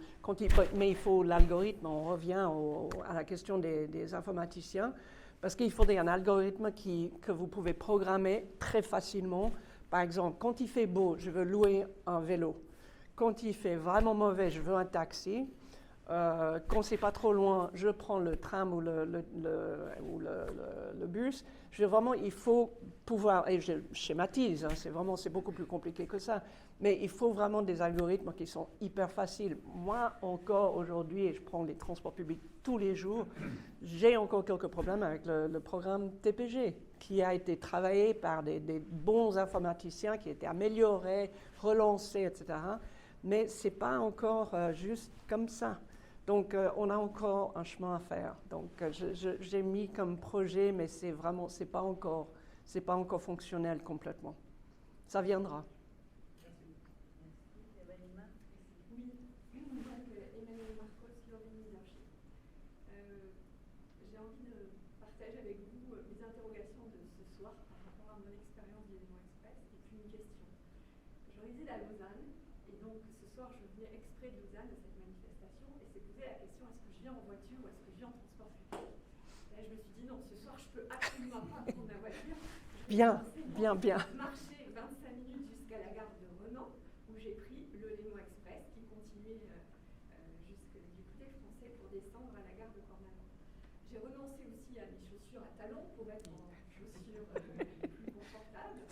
mais il faut l'algorithme, on revient à la question des informaticiens, Parce qu'il faudrait un algorithme que vous pouvez programmer très facilement. Par exemple, quand il fait beau, je veux louer un vélo. Quand il fait vraiment mauvais, je veux un taxi. Quand c'est pas trop loin, je prends le tram ou le bus. Il faut pouvoir, et je schématise, hein, c'est beaucoup plus compliqué que ça, mais il faut vraiment des algorithmes qui sont hyper faciles. Moi, encore aujourd'hui, et je prends les transports publics tous les jours, j'ai encore quelques problèmes avec le programme TPG, qui a été travaillé par des bons informaticiens, qui a été amélioré, relancé, etc. Mais ce n'est pas encore juste comme ça. Donc, on a encore un chemin à faire. Donc, j'ai mis comme projet, mais c'est pas encore fonctionnel complètement. Ça viendra. Oui, donc Emmanuel Marcos, Learning Leadership. J'ai envie de partager avec vous mes interrogations de ce soir par rapport à mon expérience d'Élément Express et puis une question. Je réside à Lausanne et donc ce soir je venais exprès de Lausanne à cette manifestation et c'est posé la question est-ce que je viens en voiture ou est-ce que je viens en transport public. Là je me suis dit non, ce soir je peux absolument pas prendre ma voiture. Bien. Marcher 25 minutes jusqu'à la gare de Renan où j'ai pris le Léman Express qui continuait jusque du côté français pour descendre à la gare de Cornavant. J'ai renoncé aussi à mes chaussures à talons pour être en chaussures plus confortables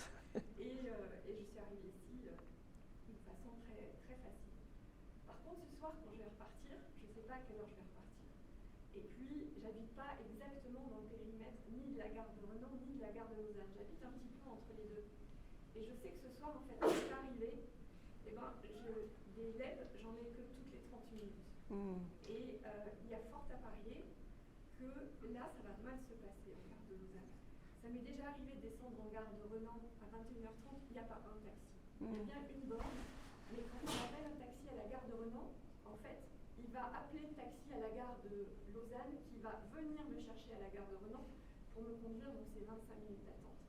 et je suis arrivée ici d'une façon très, très facile. Par contre, ce soir, quand je vais repartir, je ne sais pas à quelle heure je vais repartir. Et puis, j'habite pas exactement dans le périmètre ni de la gare de Renan ni de la gare de Lausanne. J'habite un petit peu entre les deux. Et je sais que ce soir, en fait, quand je suis arrivée, eh ben, des LED, j'en ai que toutes les 30 minutes. Et il y a fort à parier que là, ça va mal se passer en gare de Lausanne. Ça m'est déjà arrivé de descendre en gare de Renan à 21h30, il n'y a pas un taxi. Il y a bien une borne, mais quand on appelle un taxi à la gare de Renan, en fait, il va appeler le taxi à la gare de Lausanne qui va venir me chercher à la gare de Renan pour me conduire, donc c'est 25 minutes d'attente.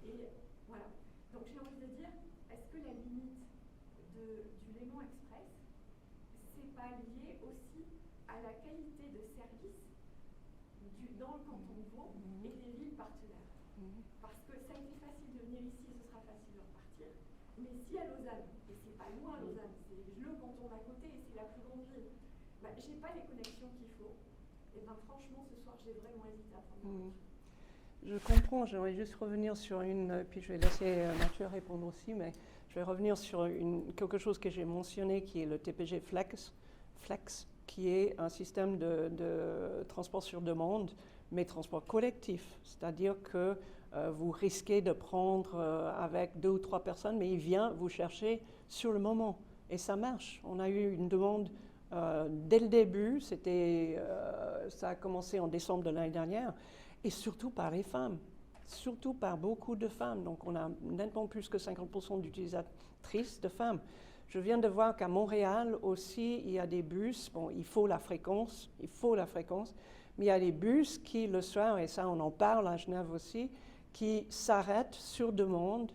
Et voilà. Donc j'ai envie de dire, est-ce que la limite du Léman Express, c'est pas lié aussi à la qualité de service dans le canton de Vaud et des villes partenaires? Parce que ça a été facile de venir ici, ce sera facile de repartir. Mais si à Lausanne, et c'est pas loin Lausanne, c'est le canton d'à côté et c'est la plus grande ville, bah, j'ai pas les connexions qu'il faut, et ben franchement ce soir j'ai vraiment hésité à prendre ma voiture. Je comprends, j'aimerais juste revenir sur puis je vais laisser Mathieu répondre aussi, mais je vais revenir sur quelque chose que j'ai mentionné qui est le TPG Flex, qui est un système de transport sur demande, mais transport collectif, c'est-à-dire que vous risquez de prendre avec 2 ou 3 personnes, mais il vient vous chercher sur le moment, et ça marche. On a eu une demande dès le début, ça a commencé en décembre de l'année dernière, et surtout par les femmes, surtout par beaucoup de femmes. Donc on a nettement plus que 50% d'utilisatrices de femmes. Je viens de voir qu'à Montréal aussi, il y a des bus, bon, il faut la fréquence, mais il y a des bus qui, le soir, et ça on en parle à Genève aussi, qui s'arrêtent sur demande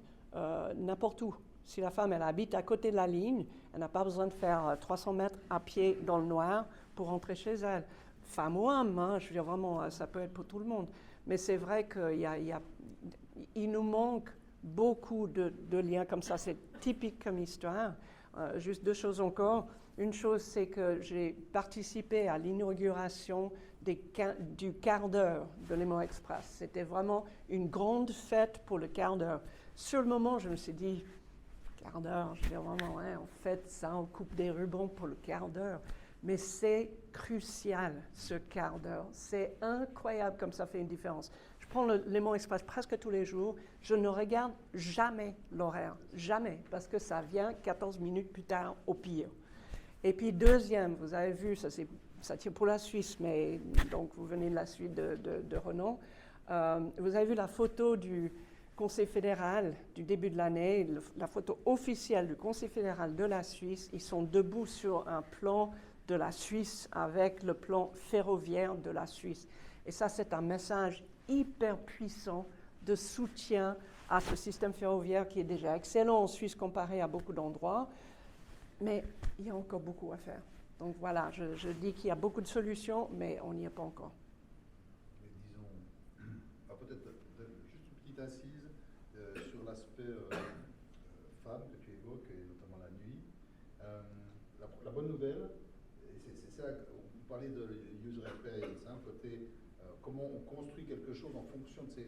n'importe où. Si la femme, elle habite à côté de la ligne, elle n'a pas besoin de faire 300 mètres à pied dans le noir pour rentrer chez elle. Femme ou homme, hein, je veux dire vraiment, ça peut être pour tout le monde. Mais c'est vrai qu'il nous manque beaucoup de liens comme ça. C'est typique comme histoire. Juste 2 choses encore. Une chose, c'est que j'ai participé à l'inauguration du quart d'heure de Léman Express. C'était vraiment une grande fête pour le quart d'heure. Sur le moment, je me suis dit, quart d'heure, je veux dire vraiment, ouais, on fête ça, on coupe des rubans pour le quart d'heure. Mais c'est crucial, ce quart d'heure. C'est incroyable comme ça fait une différence. Je prends le Léman Express presque tous les jours. Je ne regarde jamais l'horaire, jamais, parce que ça vient 14 minutes plus tard au pire. Et puis deuxième, vous avez vu, ça tient pour la Suisse, mais donc vous venez de la Suisse de Renan. Vous avez vu la photo du Conseil fédéral du début de l'année, la photo officielle du Conseil fédéral de la Suisse. Ils sont debout sur un plan de la Suisse avec le plan ferroviaire de la Suisse. Et ça, c'est un message hyper puissant de soutien à ce système ferroviaire qui est déjà excellent en Suisse comparé à beaucoup d'endroits. Mais il y a encore beaucoup à faire. Donc voilà, je dis qu'il y a beaucoup de solutions, mais on n'y est pas encore. Mais disons, petite assise sur l'aspect femme que tu évoques, et notamment la nuit. La bonne nouvelle, et c'est ça, vous parlez de user experience, hein, côté comment on construit quelque chose en fonction de ses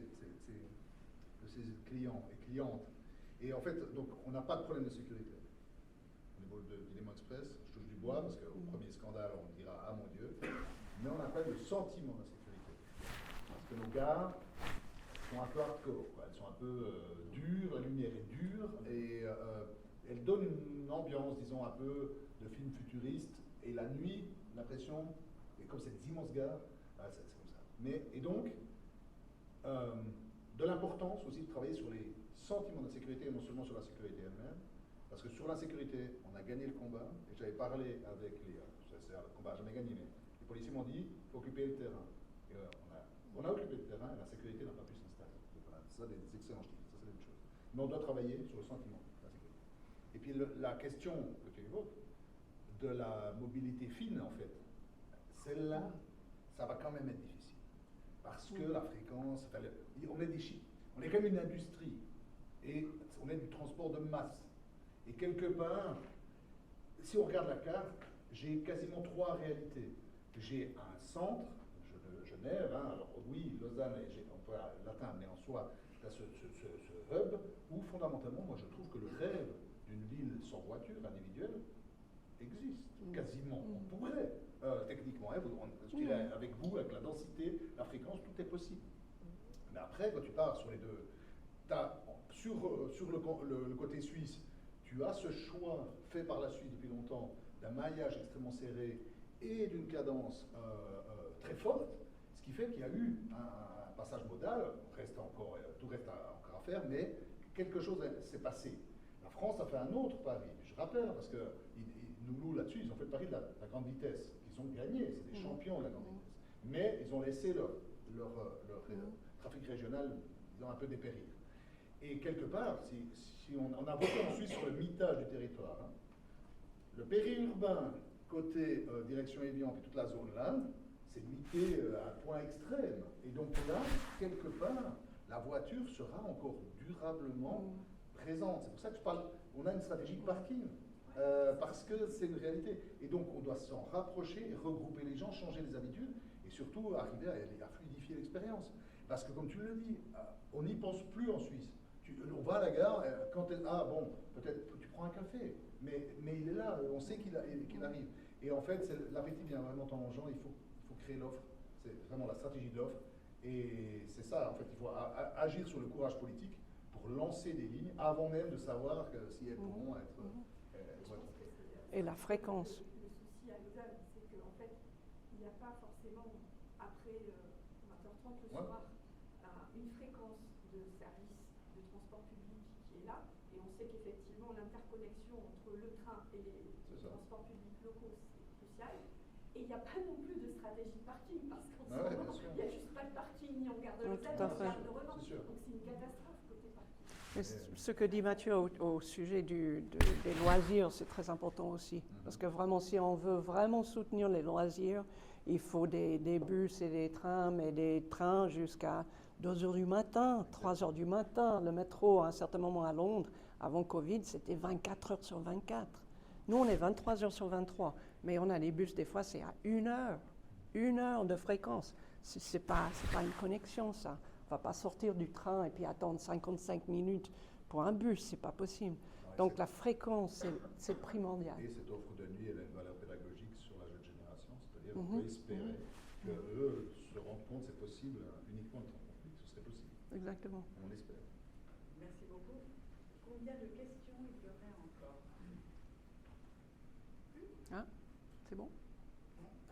clients et clientes. Et en fait, donc, on n'a pas de problème de sécurité. Au niveau d'Éléments Express, je touche du bois, parce qu'au premier scandale, on dira « Ah mon Dieu », mais on n'a pas le sentiment d'insécurité. Parce que nos gares sont un peu hardcore, quoi. Elles sont un peu dures, la lumière est dure, et elles donnent une ambiance, disons, un peu de film futuriste, et la nuit, l'impression, et comme c'est des immenses gares, c'est comme ça. Et donc, de l'importance aussi de travailler sur les sentiments d'insécurité, et non seulement sur la sécurité elle-même, parce que sur l'insécurité, on a gagné le combat, et j'avais parlé avec les... le combat n'a jamais gagné, mais les policiers m'ont dit, il faut occuper le terrain. Et on a occupé le terrain, et la sécurité n'a pas pu s'installer. Voilà, c'est ça des excellents chiffres, ça c'est une chose. Mais on doit travailler sur le sentiment de la sécurité. Et puis la question que tu évoques, de la mobilité fine en fait, celle-là, ça va quand même être difficile. Parce que la fréquence, on est des chiffres, on est comme une industrie, et on est du transport de masse. Et quelque part, si on regarde la carte, j'ai quasiment 3 réalités. J'ai un centre, Genève, hein, alors oui, Lausanne, on peut l'atteindre, mais en soi, tu as ce hub, où fondamentalement, moi je trouve que le rêve d'une ville sans voiture individuelle existe, quasiment. On pourrait, techniquement, hein, je dirais avec vous, avec la densité, la fréquence, tout est possible. Mais après, quand tu pars sur les deux, sur le côté suisse, tu as ce choix fait par la Suisse depuis longtemps d'un maillage extrêmement serré et d'une cadence très forte, ce qui fait qu'il y a eu un passage modal, tout reste encore à faire, mais quelque chose s'est passé. La France a fait un autre pari, je rappelle, parce que nous là-dessus, ils ont fait le pari de la grande vitesse, qu'ils ont gagné, c'est des champions de la grande vitesse. Mais ils ont laissé leur trafic régional, disons, un peu dépérir. Et quelque part, si on a voté en Suisse sur le mitage du territoire, hein, le périurbain, côté direction Évian, puis toute la zone là, c'est limité à un point extrême. Et donc là, quelque part, la voiture sera encore durablement présente. C'est pour ça que je parle, on a une stratégie de parking, parce que c'est une réalité. Et donc on doit s'en rapprocher, regrouper les gens, changer les habitudes, et surtout arriver à fluidifier l'expérience. Parce que comme tu le dis, on n'y pense plus en Suisse. On va à la gare, peut-être tu prends un café, mais il est là, on sait qu'il arrive. Et en fait, l'appétit vient vraiment en mangeant, il faut créer l'offre, c'est vraiment la stratégie de l'offre. Et c'est ça, en fait, il faut agir sur le courage politique pour lancer des lignes avant même de savoir si elles pourront être... Et la fréquence. Le souci à Lausanne, c'est qu'en fait, il n'y a pas forcément, après 20h30 le soir, une fréquence de service de transport public qui est là. Et on sait qu'effectivement, l'interconnexion entre le train et les transports publics locaux, c'est crucial. Et il n'y a pas non plus de stratégie de parking, parce qu'en ce moment, il n'y a juste pas de parking ni en gare de Lausanne, ni en gare de Renan. Donc c'est une catastrophe côté parking. Mais ce que dit Mathieu au sujet des loisirs, c'est très important aussi. Parce que vraiment, si on veut vraiment soutenir les loisirs, il faut des bus et des trams, mais des trains jusqu'à 2h du matin, 3h du matin. Le métro, à un certain moment à Londres, avant Covid, c'était 24 heures sur 24. Nous, on est 23 heures sur 23. Mais on a des bus, des fois, c'est à 1 heure. 1 heure de fréquence. C'est pas une connexion, ça. On ne va pas sortir du train et puis attendre 55 minutes pour un bus, c'est pas possible. Ouais, donc la fréquence, c'est primordial. Et cette offre de nuit, elle a une valeur pédagogique sur la jeune génération, c'est-à-dire qu'on peut espérer qu'eux se rendent compte que c'est possible uniquement en temps conflit, ce serait possible. Exactement. On l'espère. Merci beaucoup. Combien de questions il y aurait encore? C'est bon?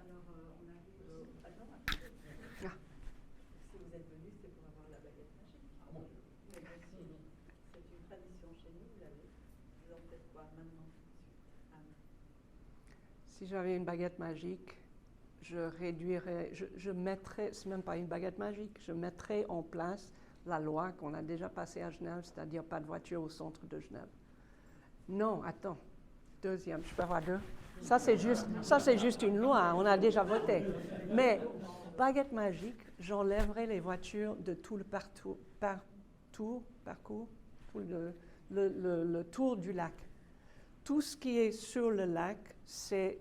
Alors, on arrive Si vous êtes venu, c'est pour avoir la baguette magique. Ah mon Dieu. Mais bon, c'est une tradition chez nous, vous l'avez. Vous en faites quoi maintenant, tout de suite, Anne? Si j'avais une baguette magique, je réduirais, je mettrais, c'est même pas une baguette magique, je mettrais en place la loi qu'on a déjà passée à Genève, c'est-à-dire pas de voiture au centre de Genève. Non, attends. Deuxième, je peux avoir deux? Ça, c'est juste une loi, on a déjà voté. Mais, baguette magique, j'enlèverai les voitures de tout le parcours, tout le tour du lac. Tout ce qui est sur le lac, c'est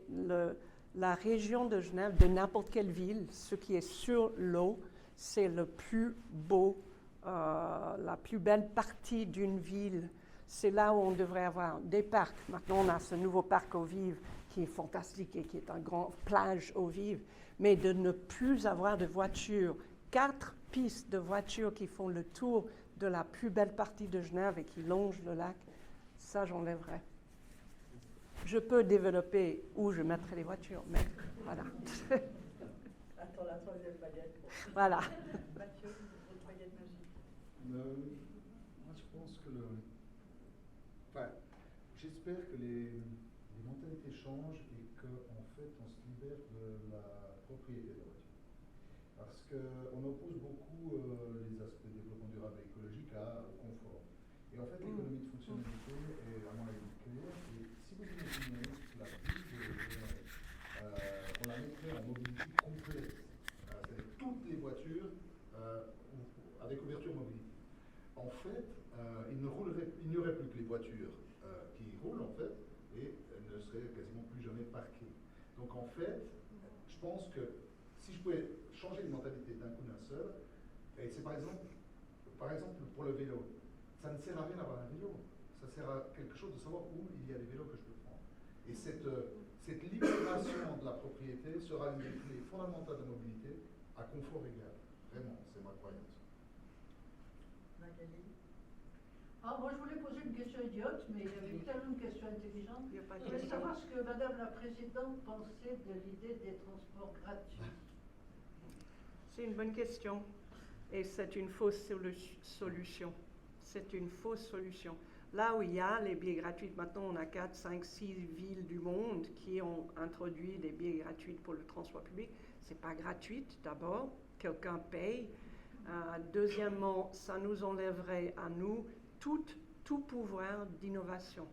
la région de Genève, de n'importe quelle ville, ce qui est sur l'eau, c'est le plus beau, la plus belle partie d'une ville. C'est là où on devrait avoir des parcs. Maintenant, on a ce nouveau parc eau vive qui est fantastique et qui est un grand plage eau vive. Mais de ne plus avoir de voitures, 4 pistes de voitures qui font le tour de la plus belle partie de Genève et qui longent le lac, ça, j'enlèverais. Je peux développer où je mettrai les voitures, mais voilà. Attends la troisième baguette. Voilà. Mathieu, votre baguette magique. Moi, je pense que enfin, j'espère que les mentalités changent et qu'en fait, on se libère de la propriété de la voiture. Parce qu'on oppose beaucoup les aspects de développement durable et écologique au confort. Et en fait, l'économie de fonctionnalité est, à mon avis, claire. Et si vous imaginez la ville de Genève, on la mettrait en mobilité complète, c'est-à-dire toutes les voitures avec ouverture mobilité. En fait, il n'y aurait plus que les voitures qui roulent, en fait, et elles ne seraient quasiment plus jamais parquées. Donc, en fait, je pense que si je pouvais changer les mentalités d'un coup d'un seul, et c'est par exemple pour le vélo, ça ne sert à rien d'avoir un vélo, ça sert à quelque chose de savoir où il y a des vélos que je peux prendre. Et cette libération de la propriété sera une des clés fondamentales de mobilité à confort égal. Vraiment, c'est ma croyance. Magali. Moi, je voulais poser une question idiote, mais il y avait tellement une question intelligente. Il y a pas de Je voulais question. savoir ce que Madame la Présidente pensait de l'idée des transports gratuits. C'est une bonne question. Et c'est une fausse solution. C'est une fausse solution. Là où il y a les billets gratuits, maintenant on a 4, 5, 6 villes du monde qui ont introduit des billets gratuits pour le transport public. Ce n'est pas gratuit d'abord, quelqu'un paye. Deuxièmement, ça nous enlèverait à nous tout pouvoir d'innovation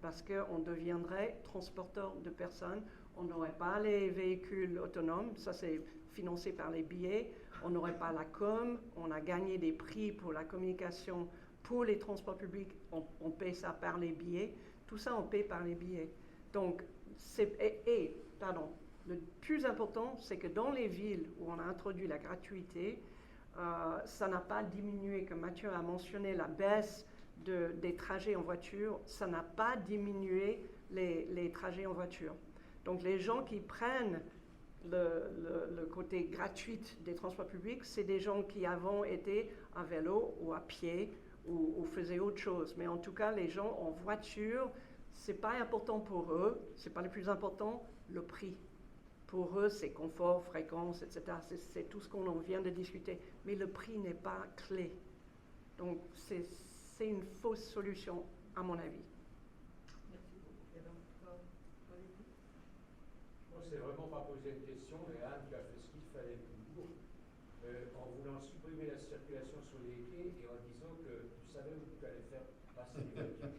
parce qu'on deviendrait transporteur de personnes. On n'aurait pas les véhicules autonomes, ça c'est financé par les billets. On n'aurait pas la com, on a gagné des prix pour la communication. Pour les transports publics, on paie ça par les billets. Tout ça, on paie par les billets. Donc, le plus important, c'est que dans les villes où on a introduit la gratuité, ça n'a pas diminué, comme Mathieu a mentionné, la baisse des trajets en voiture, ça n'a pas diminué les trajets en voiture. Donc, les gens qui prennent le côté gratuit des transports publics, c'est des gens qui avant étaient à vélo ou à pied ou faisaient autre chose. Mais en tout cas, les gens en voiture, c'est pas important pour eux, c'est pas le plus important, le prix. Pour eux, c'est confort, fréquence, etc. C'est tout ce qu'on vient de discuter. Mais le prix n'est pas clé. Donc, c'est une fausse solution, à mon avis. Merci beaucoup. Et donc, Moi, c'est vraiment pas poser une question, mais Anne qui a fait ce qu'il fallait pour, en voulant supprimer la circulation sur les quais et en disant que tu savais où tu allais faire passer les voitures.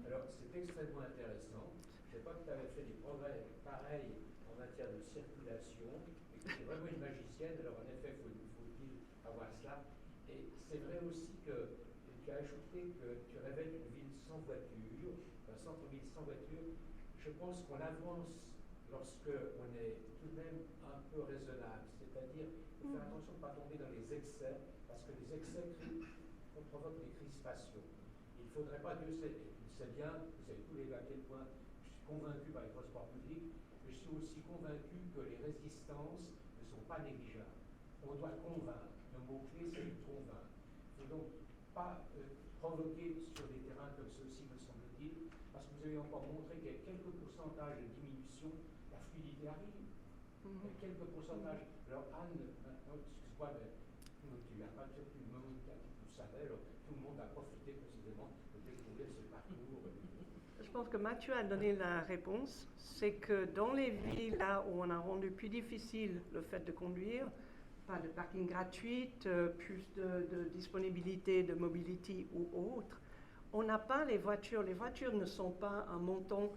Alors, c'est extrêmement intéressant. Je ne sais pas que tu avais fait des progrès pareils en matière de circulation, et que tu es vraiment une magicienne, alors en effet, faut-il avoir cela. Et c'est vrai aussi que tu as ajouté que tu rêvais d'une ville sans voiture, un centre-ville sans voiture. Je pense qu'on avance lorsqu'on est tout de même un peu raisonnable, c'est-à-dire faire attention de ne pas tomber dans les excès, parce que les excès provoquent des crispations. Il ne faudrait pas, Dieu sait, c'est bien, vous savez tous les gars à quel point je suis convaincu par les transports publics, mais je suis aussi convaincu que les résistances ne sont pas négligeables. On doit convaincre. Le mot-clé, c'est de convaincre. Il ne faut donc pas provoquer sur des terrains comme ceux-ci, me semble-t-il, parce que vous avez encore montré qu'il y a quelques pourcentages de diminution, la fluidité arrive. Il y a quelques pourcentages. Alors Anne, maintenant, excuse-moi, mais tu n'as pas surtout le moment où tu savais, alors tout le monde a profité précisément de découvrir ce parcours. Je pense que Mathieu a donné la réponse. C'est que dans les villes là où on a rendu plus difficile le fait de conduire, pas de parking gratuit, plus de disponibilité de mobility ou autre, on n'a pas les voitures. Les voitures ne sont pas un montant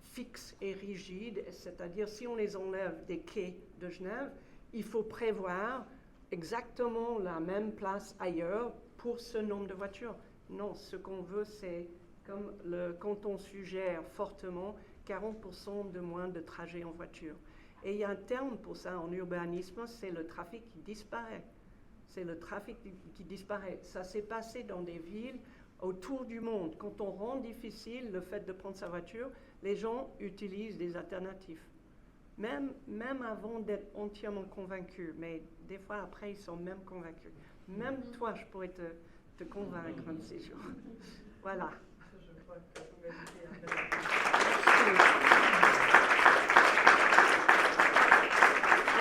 fixe et rigide, c'est-à-dire si on les enlève des quais de Genève, il faut prévoir exactement la même place ailleurs pour ce nombre de voitures. Non, ce qu'on veut, c'est, comme le canton suggère fortement, 40% de moins de trajets en voiture. Et il y a un terme pour ça en urbanisme, c'est le trafic qui disparaît. C'est le trafic qui disparaît. Ça s'est passé dans des villes autour du monde. Quand on rend difficile le fait de prendre sa voiture, les gens utilisent des alternatives. Même avant d'être entièrement convaincus, mais des fois après, ils sont même convaincus. Même toi, je pourrais te convaincre un de ces jours. Voilà. Je crois que vous méritez un bel applaudissement.